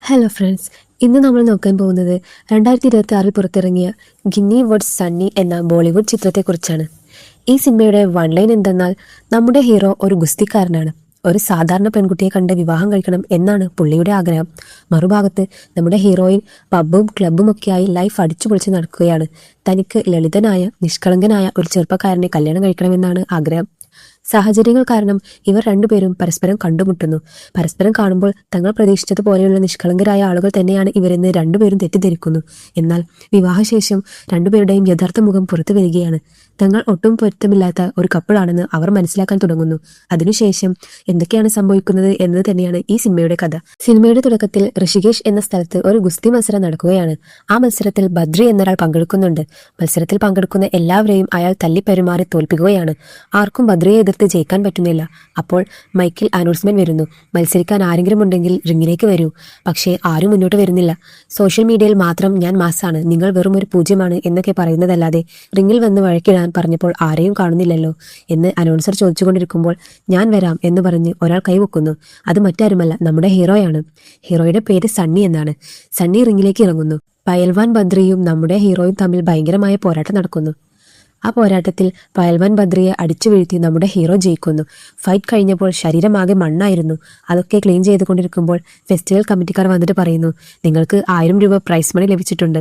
Hello friends, ഇന്ന് നമ്മൾ നോക്കാൻ പോകുന്നത് 2026 പുറത്തിറങ്ങിയ ഗിന്നി വേർഡ്സ് സണ്ണി എന്ന ബോളിവുഡ് ചിത്രത്തെക്കുറിച്ചാണ്. ഈ സിനിമയുടെ വൺ ലൈൻ എന്തെന്നാൽ, നമ്മുടെ ഹീറോ ഒരു ഗുസ്തിക്കാരനാണ്. ഒരു സാധാരണ പെൺകുട്ടിയെ കണ്ട് വിവാഹം കഴിക്കണം എന്നാണ് പുള്ളിയുടെ ആഗ്രഹം. മറുഭാഗത്ത് നമ്മുടെ ഹീറോയിൻ പബ്ബും ക്ലബ്ബും ഒക്കെയായി ലൈഫ് അടിച്ചു പൊളിച്ച് നടക്കുകയാണ്. തനിക്ക് ലളിതനായ നിഷ്കളങ്കനായ ഒരു ചെറുപ്പക്കാരനെ കല്യാണം കഴിക്കണമെന്നാണ് ആഗ്രഹം. സാഹചര്യങ്ങൾ കാരണം ഇവർ രണ്ടുപേരും പരസ്പരം കണ്ടുമുട്ടുന്നു. പരസ്പരം കാണുമ്പോൾ തങ്ങൾ പ്രതീക്ഷിച്ചതുപോലെയുള്ള നിഷ്കളങ്കരായ ആളുകൾ തന്നെയാണ് ഇവരെന്ന് രണ്ടുപേരും തെറ്റിദ്ധരിക്കുന്നു. എന്നാൽ വിവാഹശേഷം രണ്ടുപേരുടെയും യഥാർത്ഥ മുഖം പുറത്തു വരികയാണ്. തങ്ങൾ ഒട്ടും പൊരുത്തമില്ലാത്ത ഒരു കപ്പിളാണെന്ന് അവർ മനസ്സിലാക്കാൻ തുടങ്ങുന്നു. അതിനുശേഷം എന്തൊക്കെയാണ് സംഭവിക്കുന്നത് എന്നത് തന്നെയാണ് ഈ സിനിമയുടെ കഥ. സിനിമയുടെ തുടക്കത്തിൽ ഋഷികേശ് എന്ന സ്ഥലത്ത് ഒരു ഗുസ്തി മത്സരം നടക്കുകയാണ്. ആ മത്സരത്തിൽ ബദ്രി എന്നൊരാൾ പങ്കെടുക്കുന്നുണ്ട്. മത്സരത്തിൽ പങ്കെടുക്കുന്ന എല്ലാവരെയും അയാൾ തല്ലിപ്പെരുമാറി തോൽപ്പിക്കുകയാണ്. ആർക്കും ബദ്രിയെ എതിർത്ത് ജയിക്കാൻ പറ്റുന്നില്ല. അപ്പോൾ മൈക്കിൽ അനൗൺസ്മെന്റ് വരുന്നു, മത്സരിക്കാൻ ആരെങ്കിലും ഉണ്ടെങ്കിൽ റിങ്ങിലേക്ക് വരൂ. പക്ഷേ ആരും മുന്നോട്ട് വരുന്നില്ല. സോഷ്യൽ മീഡിയയിൽ മാത്രം ഞാൻ മാസാണ്, നിങ്ങൾ വെറും ഒരു പൂജ്യമാണ് എന്നൊക്കെ പറയുന്നതല്ലാതെ റിങ്ങിൽ വന്ന് വഴക്കിടാൻ പറഞ്ഞപ്പോൾ ആരെയും കാണുന്നില്ലല്ലോ എന്ന് അനൗൺസർ ചോദിച്ചുകൊണ്ടിരിക്കുമ്പോൾ ഞാൻ വരാം എന്ന് പറഞ്ഞ് ഒരാൾ കൈവെക്കുന്നു. അത് മറ്റാരുമല്ല, നമ്മുടെ ഹീറോയാണ്. ഹീറോയുടെ പേര് സണ്ണി എന്നാണ്. സണ്ണി റിങ്ങിലേക്ക് ഇറങ്ങുന്നു. പയൽവാൻ ബദ്രിയും നമ്മുടെ ഹീറോയും തമ്മിൽ ഭയങ്കരമായ പോരാട്ടം നടക്കുന്നു. ആ പോരാട്ടത്തിൽ പയൽവാൻ ബദ്രിയെ അടിച്ചു വീഴ്ത്തി നമ്മുടെ ഹീറോ ജയിക്കുന്നു. ഫൈറ്റ് കഴിഞ്ഞപ്പോൾ ശരീരമാകെ മണ്ണായിരുന്നു. അതൊക്കെ ക്ലീൻ ചെയ്തുകൊണ്ടിരിക്കുമ്പോൾ ഫെസ്റ്റിവൽ കമ്മിറ്റിക്കാർ വന്നിട്ട് പറയുന്നു, നിങ്ങൾക്ക് 1000 രൂപ പ്രൈസ് മണി ലഭിച്ചിട്ടുണ്ട്.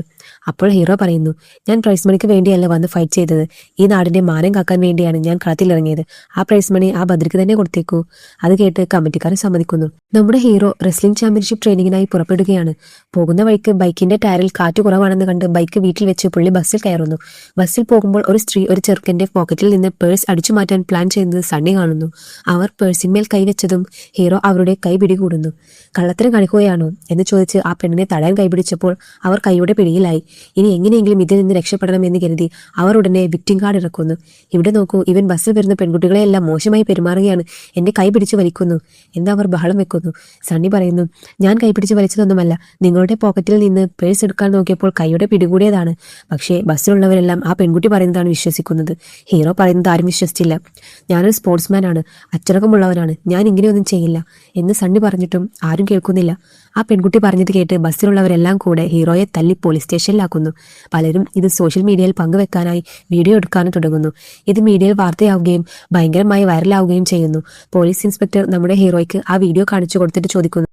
അപ്പോൾ ഹീറോ പറയുന്നു, ഞാൻ പ്രൈസ് മണിക്ക് വേണ്ടിയല്ല വന്ന് ഫൈറ്റ് ചെയ്തത്, ഈ നാടിന്റെ മാനം കാക്കാൻ വേണ്ടിയാണ് ഞാൻ കളത്തിലിറങ്ങിയത്. ആ പ്രൈസ് മണി ആ ബദ്രിക്ക് തന്നെ കൊടുത്തേക്കൂ. അത് കേട്ട് കമ്മിറ്റിക്കാർ സമ്മതിക്കുന്നു. നമ്മുടെ ഹീറോ റെസ്ലിംഗ് ചാമ്പ്യൻഷിപ്പ് ട്രെയിനിങ്ങിനായി പുറപ്പെടുകയാണ്. പോകുന്ന വഴിക്ക് ബൈക്കിന്റെ ടയറിൽ കാറ്റ് കുറവാണെന്ന് കണ്ട് ബൈക്ക് വീട്ടിൽ വെച്ച് പുള്ളി ബസ്സിൽ കയറുന്നു. ബസ്സിൽ പോകുമ്പോൾ ഒരു സ്ത്രീ ഒരു ചെറുക്കന്റെ പോക്കറ്റിൽ നിന്ന് പേഴ്സ് അടിച്ചു മാറ്റാൻ പ്ലാൻ ചെയ്യുന്നത് സണ്ണി കാണുന്നു. അവർ പേഴ്സിന്മേൽ കൈവച്ചതും ഹീറോ അവരുടെ കൈ പിടികൂടുന്നു. കള്ളത്തരം കാണിക്കുകയാണോ എന്ന് ചോദിച്ച് ആ പെണ്ണിനെ തടയാൻ കൈപിടിച്ചപ്പോൾ അവർ കൈയുടെ പിടിയിലായി. ഇനി എങ്ങനെയെങ്കിലും ഇതിൽ നിന്ന് രക്ഷപ്പെടണം എന്ന് കരുതി അവർ ഉടനെ വിക്ടിംഗ് കാർഡ് ഇറക്കുന്നു. ഇവിടെ നോക്കൂ, ഇവൻ ബസ്സിൽ വരുന്ന പെൺകുട്ടികളെല്ലാം മോശമായി പെരുമാറുകയാണ്, എന്റെ കൈ പിടിച്ച് വലിക്കുന്നു എന്ന് അവർ ബഹളം വെക്കുന്നു. സണ്ണി പറയുന്നു, ഞാൻ കൈ പിടിച്ച് വലിച്ചതൊന്നുമല്ല, നിങ്ങളുടെ പോക്കറ്റിൽ നിന്ന് പേഴ്സ് എടുക്കാൻ നോക്കിയപ്പോൾ കൈയുടെ പിടികൂടിയതാണ്. പക്ഷേ ബസ്സിലുള്ളവരെല്ലാം ആ പെൺകുട്ടി പറയുന്നതാണ് വിശ്വസിക്കുന്നത്. ഹീറോ പറയുന്നത് ആരും വിശ്വസിച്ചില്ല. ഞാനൊരു സ്പോർട്സ്മാൻ ആണ്, അച്ചടക്കമുള്ളവനാണ്, ഞാൻ ഇങ്ങനെയൊന്നും ചെയ്യില്ല എന്ന് സണ്ണി പറഞ്ഞിട്ടും ആരും കേൾക്കുന്നില്ല. ആ പെൺകുട്ടി പറഞ്ഞത് കേട്ട് ബസ്സിലുള്ളവരെല്ലാം കൂടെ ഹീറോയെ തല്ലി പോലീസ് സ്റ്റേഷനിലാക്കുന്നു. പലരും ഇത് സോഷ്യൽ മീഡിയയിൽ പങ്കുവെക്കാനായി വീഡിയോ എടുക്കാനും തുടങ്ങുന്നു. ഇത് മീഡിയയിൽ വാർത്തയാവുകയും ഭയങ്കരമായി വൈറലാവുകയും ചെയ്യുന്നു. പോലീസ് ഇൻസ്പെക്ടർ നമ്മുടെ ഹീറോയ്ക്ക് ആ വീഡിയോ കാണിച്ചു കൊടുത്തിട്ട് ചോദിക്കുന്നു,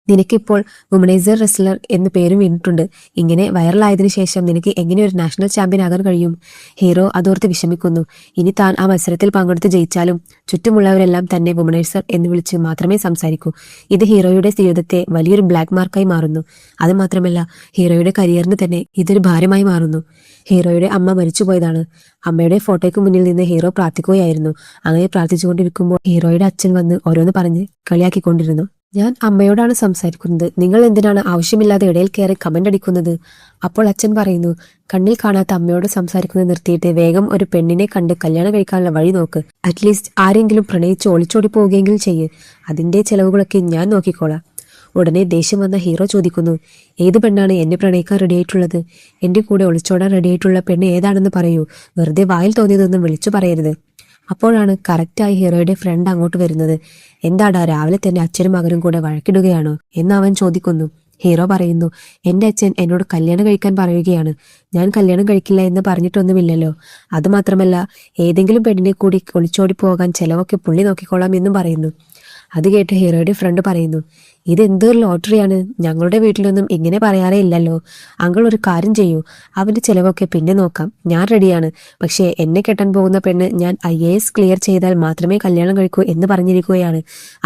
നിനക്കിപ്പോൾ വുമണൈസർ റെസ്ലർ എന്ന് പേരും വീണിട്ടുണ്ട്. ഇങ്ങനെ വൈറലായതിനു ശേഷം നിനക്ക് എങ്ങനെ ഒരു നാഷണൽ ചാമ്പ്യൻ ആകാൻ കഴിയും? ഹീറോ അതോർത്ത് വിഷമിക്കുന്നു. ഇനി താൻ ആ മത്സരത്തിൽ പങ്കെടുത്ത് ജയിച്ചാലും ചുറ്റുമുള്ളവരെല്ലാം തന്നെ വുമണൈസർ എന്ന് വിളിച്ച് മാത്രമേ സംസാരിക്കൂ. ഇത് ഹീറോയുടെ ജീവിതത്തെ വലിയൊരു ബ്ലാക്ക് മാർക്കായി മാറുന്നു. അത് മാത്രമല്ല, ഹീറോയുടെ കരിയറിന് തന്നെ ഇതൊരു ഭാരമായി മാറുന്നു. ഹീറോയുടെ അമ്മ മരിച്ചുപോയതാണ്. അമ്മയുടെ ഫോട്ടോയ്ക്ക് മുന്നിൽ നിന്ന് ഹീറോ പ്രാർത്ഥിക്കുകയായിരുന്നു. അങ്ങനെ പ്രാർത്ഥിച്ചുകൊണ്ടിരിക്കുമ്പോൾ ഹീറോയുടെ അച്ഛൻ വന്ന് ഓരോന്ന് പറഞ്ഞ് കളിയാക്കിക്കൊണ്ടിരുന്നു. ഞാൻ അമ്മയോടാണ് സംസാരിക്കുന്നത്, നിങ്ങൾ എന്തിനാണ് ആവശ്യമില്ലാതെ ഇടയിൽ കയറി കമന്റ് അടിക്കുന്നത്? അപ്പോൾ അച്ഛൻ പറയുന്നു, കണ്ണിൽ കാണാത്ത അമ്മയോട് സംസാരിക്കുന്നത് നിർത്തിയിട്ട് വേഗം ഒരു പെണ്ണിനെ കണ്ട് കല്യാണം കഴിക്കാനുള്ള വഴി നോക്ക്. അറ്റ്ലീസ്റ്റ് ആരെങ്കിലും പ്രണയിച്ച് ഒളിച്ചോടി പോവുകയെങ്കിലും ചെയ്യ്. അതിന്റെ ചെലവുകളൊക്കെ ഞാൻ നോക്കിക്കോളാം. ഉടനെ ദേഷ്യം വന്ന ഹീറോ ചോദിക്കുന്നു, ഏത് പെണ്ണാണ് എന്നെ പ്രണയിക്കാൻ റെഡിയായിട്ടുള്ളത്? എന്റെ കൂടെ ഒളിച്ചോടാൻ റെഡിയായിട്ടുള്ള പെണ്ണ് ഏതാണെന്ന് പറയൂ. വെറുതെ വായിൽ തോന്നിയതൊന്നും വിളിച്ചു പറയരുത്. അപ്പോഴാണ് കറക്റ്റായി ഹീറോയുടെ ഫ്രണ്ട് അങ്ങോട്ട് വരുന്നത്. എന്താടാ, രാവിലെ തന്നെ അച്ഛനും മകനും കൂടെ വഴക്കിടുകയാണോ എന്ന് അവൻ ചോദിക്കുന്നു. ഹീറോ പറയുന്നു, എന്റെ അച്ഛൻ എന്നോട് കല്യാണം കഴിക്കാൻ പറയുകയാണ്. ഞാൻ കല്യാണം കഴിക്കില്ല എന്ന് പറഞ്ഞിട്ടൊന്നുമില്ലല്ലോ. അതുമാത്രമല്ല, ഏതെങ്കിലും പെണ്ണിനെ കൂടി ഒളിച്ചോടി പോകാൻ ചെലവൊക്കെ പുള്ളി നോക്കിക്കോളാം എന്നും പറയുന്നു. അത് കേട്ട് ഹീറോയുടെ ഫ്രണ്ട് പറയുന്നു, ഇതെന്തൊരു ലോട്ടറിയാണ്, ഞങ്ങളുടെ വീട്ടിലൊന്നും ഇങ്ങനെ പറയാറേ ഇല്ലല്ലോ. അങ്കിൾ ഒരു കാര്യം ചെയ്യൂ, അവന്റെ ചിലവൊക്കെ പിന്നെ നോക്കാം, ഞാൻ റെഡിയാണ്. പക്ഷേ എന്നെ കെട്ടാൻ പോകുന്ന പെണ്ണ് ഞാൻ IAS ക്ലിയർ ചെയ്താൽ മാത്രമേ കല്യാണം കഴിക്കൂ എന്ന് പറഞ്ഞിരിക്കുകയാണ്.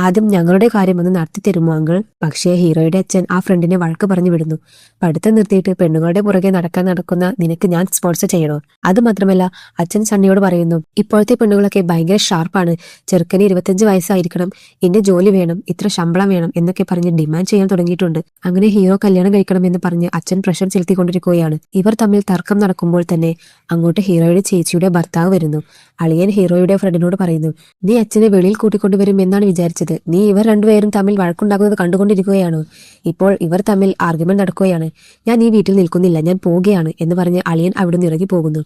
ആദ്യം ഞങ്ങളുടെ കാര്യം ഒന്ന് നടത്തി തരുമോ അങ്കിൾ? പക്ഷേ ഹീറോയുടെ അച്ഛൻ ആ ഫ്രണ്ടിനെ വഴക്ക് പറഞ്ഞു വിടുന്നു. പഠിത്തം നിർത്തിയിട്ട് പെണ്ണുങ്ങളുടെ പുറകെ നടക്കുന്ന നിനക്ക് ഞാൻ സ്പോൺസർ ചെയ്യണോ? അത് മാത്രമല്ല, അച്ഛൻ സണ്ണിയോട് പറയുന്നു, ഇപ്പോഴത്തെ പെണ്ണുങ്ങളൊക്കെ ഭയങ്കര ഷാർപ്പാണ്. ചെറുക്കന് 25 വയസ്സായിരിക്കണം, ഇന്ന ജോലി വേണം, ഇത്ര ശമ്പളം വേണം എന്നൊക്കെ പറഞ്ഞ് ഡിമാൻഡ് ചെയ്യാൻ തുടങ്ങിയിട്ടുണ്ട്. അങ്ങനെ ഹീറോ കല്യാണം കഴിക്കണമെന്ന് പറഞ്ഞ് അച്ഛൻ പ്രഷർ ചെലുത്തിക്കൊണ്ടിരിക്കുകയാണ്. ഇവർ തമ്മിൽ തർക്കം നടക്കുമ്പോൾ തന്നെ അങ്ങോട്ട് ഹീറോയുടെ ചേച്ചിയുടെ ഭർത്താവ് വരുന്നു. അളിയൻ ഹീറോയുടെ ഫ്രണ്ടിനോട് പറയുന്നു, നീ അച്ഛനെ വെളിയിൽ കൂട്ടിക്കൊണ്ടുവരും എന്നാണ് വിചാരിച്ചത്. നീ ഇവർ രണ്ടുപേരും തമ്മിൽ വഴക്കുണ്ടാക്കുന്നത് കണ്ടുകൊണ്ടിരിക്കുകയാണോ? ഇപ്പോൾ ഇവർ തമ്മിൽ ആർഗ്യുമെന്റ് നടക്കുകയാണ്. ഞാൻ ഈ വീട്ടിൽ നിൽക്കുന്നില്ല, ഞാൻ പോവുകയാണ് എന്ന് പറഞ്ഞ് അളിയൻ അവിടെ നിന്ന് ഇറങ്ങി പോകുന്നു.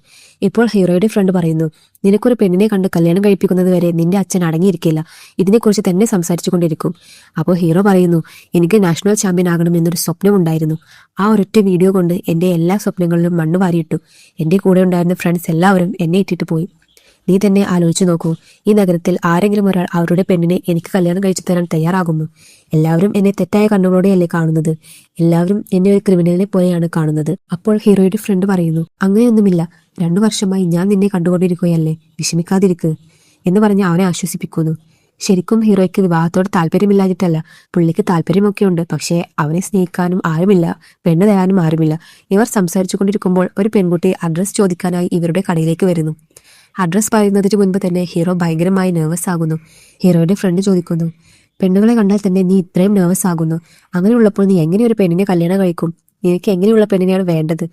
ഇപ്പോൾ ഹീറോയുടെ ഫ്രണ്ട് പറയുന്നു, നിനക്കൊരു പെണ്ണിനെ കണ്ട് കല്യാണം കഴിപ്പിക്കുന്നത് വരെ നിന്റെ അച്ഛൻ അടങ്ങിയിരിക്കില്ല, ഇതിനെക്കുറിച്ച് തന്നെ സംസാരിച്ചു കൊണ്ടിരിക്കും. അപ്പോൾ ഹീറോ പറയുന്നു, പറയുന്നു, എനിക്ക് നാഷണൽ ചാമ്പ്യൻ ആകണം എന്നൊരു സ്വപ്നമുണ്ടായിരുന്നു. ആ ഒരൊറ്റ വീഡിയോ കൊണ്ട് എൻ്റെ എല്ലാ സ്വപ്നങ്ങളിലും മണ്ണ് വാരിയിട്ടു. എൻ്റെ കൂടെ ഉണ്ടായിരുന്ന ഫ്രണ്ട്സ് എല്ലാവരും എന്നെ ഇട്ടിട്ട് പോയി. നീ തന്നെ ആലോചിച്ചു നോക്കൂ, ഈ നഗരത്തിൽ ആരെങ്കിലും ഒരാൾ അവരുടെ പെണ്ണിനെ എനിക്ക് കല്യാണം കഴിച്ചു തരാൻ തയ്യാറാകുന്നു? എല്ലാവരും എന്നെ തെറ്റായ കണ്ണുകളോടെയല്ലേ കാണുന്നത്? എല്ലാവരും എന്നെ ഒരു ക്രിമിനലിനെ പോലെയാണ് കാണുന്നത്. അപ്പോൾ ഹീറോയുടെ ഫ്രണ്ട് പറയുന്നു, അങ്ങനെയൊന്നുമില്ല, 2 വർഷമായി ഞാൻ നിന്നെ കണ്ടുകൊണ്ടിരിക്കുകയല്ലേ, വിഷമിക്കാതിരിക്കുക എന്ന് പറഞ്ഞ് അവനെ ആശ്വസിപ്പിക്കുന്നു. ശരിക്കും ഹീറോയ്ക്ക് വിവാഹത്തോട് താല്പര്യമില്ലാഞ്ഞിട്ടല്ല, പുള്ളിക്ക് താല്പര്യമൊക്കെ ഉണ്ട്. പക്ഷേ അവനെ സ്നേഹിക്കാനും ആരുമില്ല, പെണ്ണ് തരാനും ആരുമില്ല. ഇവർ സംസാരിച്ചു കൊണ്ടിരിക്കുമ്പോൾ ഒരു പെൺകുട്ടി അഡ്രസ്സ് ചോദിക്കാനായി ഇവരുടെ കടയിലേക്ക് വരുന്നു. അഡ്രസ്സ് പറയുന്നതിന് മുൻപ് തന്നെ ഹീറോ ഭയങ്കരമായി നെർവസ് ആകുന്നു. ഹീറോയുടെ ഫ്രണ്ട് ചോദിക്കുന്നു, പെണ്ണുങ്ങളെ കണ്ടാൽ തന്നെ നീ ഇത്രയും നെർവസ് ആകുന്നു, അങ്ങനെയുള്ളപ്പോൾ നീ എങ്ങനെ ഒരു പെണ്ണിനെ കല്യാണം കഴിക്കും? നിനക്ക് എങ്ങനെയുള്ള പെണ്ണിനെയാണ് വേണ്ടത്?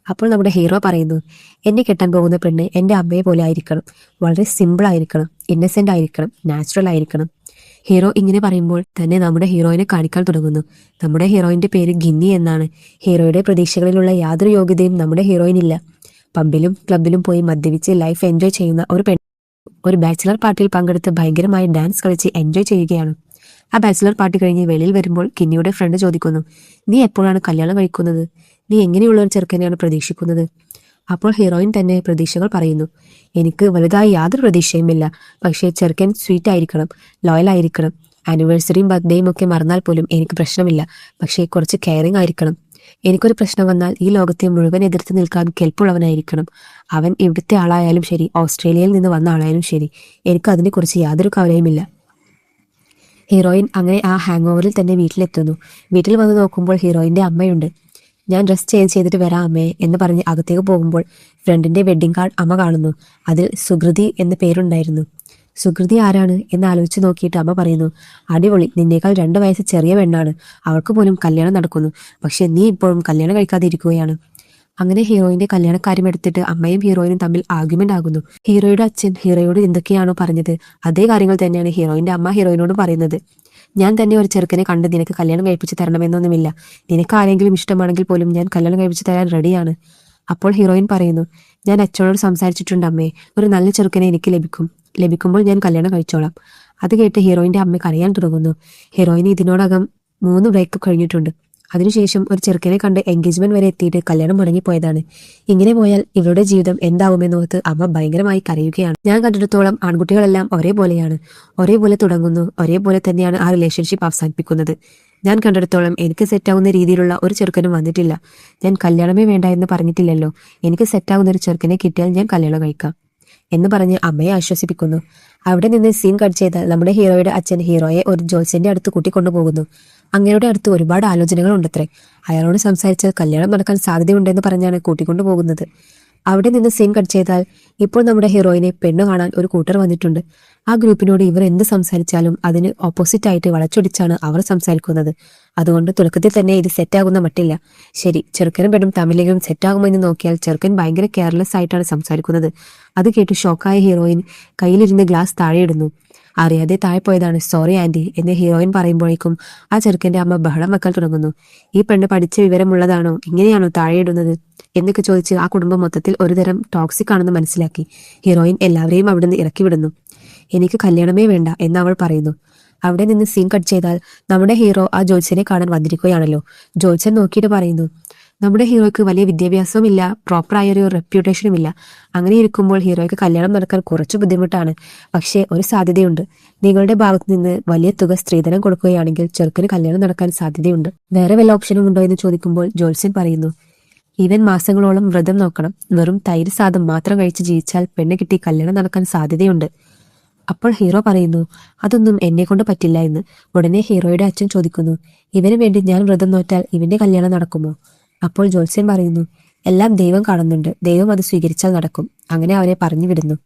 അപ്പോൾ നമ്മുടെ ഹീറോ പറയുന്നു, എന്നെ കെട്ടാൻ പോകുന്ന പെണ്ണ് എൻ്റെ അമ്മയെ പോലെ ആയിരിക്കണം, വളരെ സിമ്പിൾ ആയിരിക്കണം, ഇന്നസെന്റ് ആയിരിക്കണം, നാച്ചുറൽ ആയിരിക്കണം. ഹീറോ ഇങ്ങനെ പറയുമ്പോൾ തന്നെ നമ്മുടെ ഹീറോയിനെ കാണിക്കാൻ തുടങ്ങുന്നു. നമ്മുടെ ഹീറോയിന്റെ പേര് ഗിന്നി എന്നാണ്. ഹീറോയുടെ പ്രതീക്ഷകളിലുള്ള യാതൊരു യോഗ്യതയും നമ്മുടെ ഹീറോയിനില്ല. പബ്ബിലും ക്ലബിലും പോയി മദ്യപിച്ച് ലൈഫ് എൻജോയ് ചെയ്യുന്ന ഒരു ഒരു ബാച്ചിലർ പാർട്ടിയിൽ പങ്കെടുത്ത് ഭയങ്കരമായി ഡാൻസ് കളിച്ച് എൻജോയ് ചെയ്യുകയാണ്. ആ ബാച്ചിലർ പാർട്ടി കഴിഞ്ഞ് വെളിയിൽ വരുമ്പോൾ കിന്നിയുടെ ഫ്രണ്ട് ചോദിക്കുന്നു, നീ എപ്പോഴാണ് കല്യാണം കഴിക്കുന്നത്? നീ എങ്ങനെയുള്ള ഒരു ചെറുക്കനെയാണ് പ്രതീക്ഷിക്കുന്നത്? അപ്പോൾ ഹീറോയിൻ തന്നെ പ്രതീക്ഷകൾ പറയുന്നു, എനിക്ക് വലുതായി യാതൊരു പ്രതീക്ഷയുമില്ല, പക്ഷേ ചെറുക്കൻ സ്വീറ്റ് ആയിരിക്കണം, ലോയൽ ആയിരിക്കണം, ആനിവേഴ്സറിയും ബർത്ത്ഡേയും ഒക്കെ മറന്നാൽ പോലും എനിക്ക് പ്രശ്നമില്ല, പക്ഷേ കുറച്ച് കെയറിങ് ആയിരിക്കണം. എനിക്കൊരു പ്രശ്നം വന്നാൽ ഈ ലോകത്തെ മുഴുവൻ എതിർത്ത് നിൽക്കാൻ കെൽപ്പുള്ളവനായിരിക്കണം. അവൻ ഇവിടുത്തെ ആളായാലും ശരി, ഓസ്ട്രേലിയയിൽ നിന്ന് വന്ന ആളായാലും ശരി, എനിക്ക് അതിനെക്കുറിച്ച് യാതൊരു കവലയുമില്ല. ഹീറോയിൻ അങ്ങനെ ആ ഹാങ് ഓവറിൽ തന്നെ വീട്ടിലെത്തുന്നു. വീട്ടിൽ വന്ന് നോക്കുമ്പോൾ ഹീറോയിൻ്റെ അമ്മയുണ്ട്. ഞാൻ ഡ്രസ് ചേഞ്ച് ചെയ്തിട്ട് വരാം അമ്മേ എന്ന് പറഞ്ഞ് അകത്തേക്ക് പോകുമ്പോൾ ഫ്രണ്ടിൻ്റെ വെഡ്ഡിംഗ് കാർഡ് അമ്മ കാണുന്നു. അതിൽ സുകൃതി എന്ന പേരുണ്ടായിരുന്നു. സുകൃതി ആരാണ് എന്ന് ആലോചിച്ച് നോക്കിയിട്ട് അമ്മ പറയുന്നു, അടിപൊളി, നിന്നേക്കാൾ 2 വയസ്സ് ചെറിയ പെണ്ണാണ്, അവൾക്ക് പോലും കല്യാണം നടക്കുന്നു, പക്ഷെ നീ ഇപ്പോഴും കല്യാണം കഴിക്കാതെ ഇരിക്കുകയാണ്. അങ്ങനെ ഹീറോയിന്റെ കല്യാണക്കാര്യം എടുത്തിട്ട് അമ്മയും ഹീറോയിനും തമ്മിൽ ആർഗ്യുമെന്റ് ആകുന്നു. ഹീറോയുടെ അച്ഛൻ ഹീറോയോട് എന്തൊക്കെയാണോ പറഞ്ഞത് അതേ കാര്യങ്ങൾ തന്നെയാണ് ഹീറോയിന്റെ അമ്മ ഹീറോയിനോട് പറയുന്നത്. ഞാൻ തന്നെ ഒരു ചെറുക്കനെ കണ്ട് നിനക്ക് കല്യാണം കഴിപ്പിച്ച് തരണമെന്നൊന്നുമില്ല, നിനക്ക് ആരെങ്കിലും ഇഷ്ടമാണെങ്കിൽ പോലും ഞാൻ കല്യാണം കഴിപ്പിച്ച് തരാൻ റെഡിയാണ്. അപ്പോൾ ഹീറോയിൻ പറയുന്നു, ഞാൻ അച്ഛനോട് സംസാരിച്ചിട്ടുണ്ട് അമ്മേ, ഒരു നല്ല ചെറുക്കനെ എനിക്ക് ലഭിക്കുമ്പോൾ ഞാൻ കല്യാണം കഴിച്ചോളാം. അത് കേട്ട് ഹീറോയിന്റെ അമ്മ കരയാൻ തുടങ്ങുന്നു. ഹീറോയിന് ഇതിനോടകം 3 ബ്രേക്കപ്പ് കഴിഞ്ഞിട്ടുണ്ട്. അതിനുശേഷം ഒരു ചെറുക്കനെ കണ്ട് എൻഗേജ്മെന്റ് വരെ എത്തിയിട്ട് കല്യാണം മുടങ്ങിപ്പോയതാണ്. ഇങ്ങനെ പോയാൽ ഇവരുടെ ജീവിതം എന്താവുമെന്നോർത്ത് അമ്മ ഭയങ്കരമായി കരയുകയാണ്. ഞാൻ കണ്ടിടത്തോളം ആൺകുട്ടികളെല്ലാം ഒരേപോലെയാണ്, ഒരേപോലെ തുടങ്ങുന്നു, ഒരേപോലെ തന്നെയാണ് ആ റിലേഷൻഷിപ്പ് അവസാനിപ്പിക്കുന്നത്. ഞാൻ കണ്ടിടത്തോളം എനിക്ക് സെറ്റാവുന്ന രീതിയിലുള്ള ഒരു ചെറുക്കനും വന്നിട്ടില്ല. ഞാൻ കല്യാണമേ വേണ്ട എന്ന് പറഞ്ഞിട്ടില്ലല്ലോ, എനിക്ക് സെറ്റാവുന്ന ഒരു ചെറുക്കനെ കിട്ടിയാൽ ഞാൻ കല്യാണം കഴിക്കാം എന്ന് പറഞ്ഞ് അമ്മയെ ആശ്വസിപ്പിക്കുന്നു. അവിടെ നിന്ന് സീൻ കട്ട് ചെയ്താൽ നമ്മുടെ ഹീറോയുടെ അച്ഛൻ ഹീറോയെ ഒരു ജോത്സ്യന്റെ അടുത്ത് കൂട്ടിക്കൊണ്ടുപോകുന്നു. അങ്ങയുടെ അടുത്ത് ഒരുപാട് ആലോചനകൾ ഉണ്ടത്രേ. അയാളോട് സംസാരിച്ചാൽ കല്യാണം നടക്കാൻ സാധ്യതയുണ്ടെന്ന് പറഞ്ഞാണ് കൂട്ടിക്കൊണ്ടു പോകുന്നത്. അവിടെ നിന്ന് സീൻ കട്ട് ചെയ്താൽ ഇപ്പോൾ നമ്മുടെ ഹീറോയിനെ പെണ്ണ് കാണാൻ ഒരു കൂട്ടർ വന്നിട്ടുണ്ട്. ആ ഗ്രൂപ്പിനോട് ഇവർ എന്ത് സംസാരിച്ചാലും അതിന് ഓപ്പോസിറ്റായിട്ട് വളച്ചൊടിച്ചാണ് അവർ സംസാരിക്കുന്നത്. അതുകൊണ്ട് തുടക്കത്തിൽ തന്നെ ഇത് സെറ്റാകുന്ന മട്ടില്ല. ശരി, ചെറുക്കനും പെണ്ണും തമ്മിലെങ്കിലും സെറ്റാകുമെന്ന് നോക്കിയാൽ ചെറുക്കൻ ഭയങ്കര കെയർലെസ് ആയിട്ടാണ് സംസാരിക്കുന്നത്. അത് കേട്ട് ഷോക്കായ ഹീറോയിൻ കയ്യിലിരുന്ന് ഗ്ലാസ് താഴെയിടുന്നു. അറിയാതെ താഴെ പോയതാണ്, സോറി ആന്റി എന്ന് ഹീറോയിൻ പറയുമ്പോഴേക്കും ആ ചെറുക്കന്റെ അമ്മ ബഹളം വെക്കാൻ തുടങ്ങുന്നു. ഈ പെണ്ണ് പഠിച്ച വിവരമുള്ളതാണോ, ഇങ്ങനെയാണോ താഴെയിടുന്നത് എന്നൊക്കെ ചോദിച്ച് ആ കുടുംബം മൊത്തത്തിൽ ഒരുതരം ടോക്സിക് ആണെന്ന് മനസ്സിലാക്കി ഹീറോയിൻ എല്ലാവരെയും അവിടുന്ന് ഇറക്കി വിടുന്നു. എനിക്ക് കല്യാണമേ വേണ്ട എന്ന് അവൾ പറയുന്നു. അവിടെ നിന്ന് സീൻ കട്ട് ചെയ്താൽ നമ്മുടെ ഹീറോ ആ ജോത്സ്യനെ കാണാൻ വന്നിരിക്കുകയാണല്ലോ. ജോത്സ്യൻ നോക്കിയിട്ട് പറയുന്നു, നമ്മുടെ ഹീറോയ്ക്ക് വലിയ വിദ്യാഭ്യാസവും ഇല്ല, പ്രോപ്പറായ ഒരു റെപ്യൂട്ടേഷനും ഇല്ല. അങ്ങനെ ഇരിക്കുമ്പോൾ ഹീറോയ്ക്ക് കല്യാണം നടക്കാൻ കുറച്ച് ബുദ്ധിമുട്ടാണ്. പക്ഷേ ഒരു സാധ്യതയുണ്ട്. നിങ്ങളുടെ ഭാഗത്ത് നിന്ന് വലിയ തുക സ്ത്രീധനം കൊടുക്കുകയാണെങ്കിൽ ചെറുക്കന് കല്യാണം നടക്കാൻ സാധ്യതയുണ്ട്. വേറെ വല്ല ഓപ്ഷനും ഉണ്ടോ എന്ന് ചോദിക്കുമ്പോൾ ജോത്സ്യൻ പറയുന്നു, ഇവൻ മാസങ്ങളോളം വ്രതം നോക്കണം, വെറും തൈര് സാദം മാത്രം കഴിച്ച് ജീവിച്ചാൽ പെണ്ണ് കിട്ടി കല്യാണം നടക്കാൻ സാധ്യതയുണ്ട്. അപ്പോൾ ഹീറോ പറയുന്നു, അതൊന്നും എന്നെ കൊണ്ട് പറ്റില്ല എന്ന്. ഉടനെ ഹീറോയുടെ അച്ഛൻ ചോദിക്കുന്നു, ഇവന് വേണ്ടി ഞാൻ വ്രതം നോറ്റാൽ ഇവന്റെ കല്യാണം നടക്കുമോ? അപ്പോൾ ജോത്സ്യൻ പറയുന്നു, എല്ലാം ദൈവം കാണുന്നുണ്ട്, ദൈവം അത് സ്വീകരിച്ചാൽ നടക്കും. അങ്ങനെ അവനെ പറഞ്ഞു വിടുന്നു.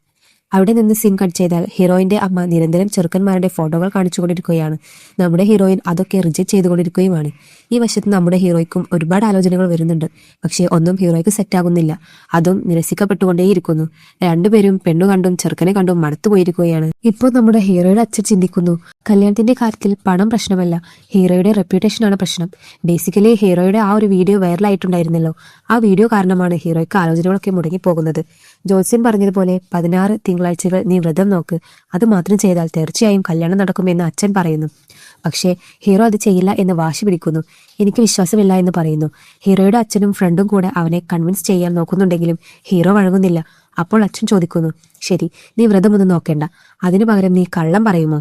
അവിടെ നിന്ന് സീൻ കട്ട് ചെയ്താൽ ഹീറോയിന്റെ അമ്മ നിരന്തരം ചെറുക്കന്മാരുടെ ഫോട്ടോകൾ കാണിച്ചുകൊണ്ടിരിക്കുകയാണ്. നമ്മുടെ ഹീറോയിൻ അതൊക്കെ റിജക്ട് ചെയ്തുകൊണ്ടിരിക്കുകയുമാണ്. ഈ വശത്ത് നമ്മുടെ ഹീറോയ്ക്കും ഒരുപാട് ആലോചനകൾ വരുന്നുണ്ട്. പക്ഷേ ഒന്നും ഹീറോയ്ക്ക് സെറ്റാകുന്നില്ല. അതും നിരസിക്കപ്പെട്ടുകൊണ്ടേയിരിക്കുന്നു. രണ്ടുപേരും പെണ്ണു കണ്ടും ചെറുക്കനെ കണ്ടും മടുത്തു പോയിരിക്കുകയാണ്. ഇപ്പോൾ നമ്മുടെ ഹീറോയുടെ അച്ഛൻ ചിന്തിക്കുന്നു, കല്യാണത്തിന്റെ കാര്യത്തിൽ പണം പ്രശ്നമല്ല, ഹീറോയുടെ റെപ്യൂട്ടേഷനാണ് പ്രശ്നം. ബേസിക്കലി ഹീറോയുടെ ആ ഒരു വീഡിയോ വൈറലായിട്ടുണ്ടായിരുന്നല്ലോ, ആ വീഡിയോ കാരണമാണ് ഹീറോയ്ക്ക് ആലോചനകളൊക്കെ മുടങ്ങിപ്പോകുന്നത്. ജോത്സ്യൻ പറഞ്ഞതുപോലെ 16 തിങ്കളാഴ്ചകൾ നീ വ്രതം നോക്ക്, അത് മാത്രം ചെയ്താൽ തീർച്ചയായും കല്യാണം നടക്കുമെന്ന് അച്ഛൻ പറയുന്നു. പക്ഷേ ഹീറോ അത് ചെയ്യില്ല എന്ന് വാശി പിടിക്കുന്നു. എനിക്ക് വിശ്വാസമില്ല എന്ന് പറയുന്നു. ഹീറോയുടെ അച്ഛനും ഫ്രണ്ടും കൂടെ അവനെ കൺവിൻസ് ചെയ്യാൻ നോക്കുന്നുണ്ടെങ്കിലും ഹീറോ വഴങ്ങുന്നില്ല. അപ്പോൾ അച്ഛൻ ചോദിക്കുന്നു, ശരി, നീ വ്രതമൊന്നും നോക്കേണ്ട, അതിനു പകരം നീ കള്ളം പറയുമോ?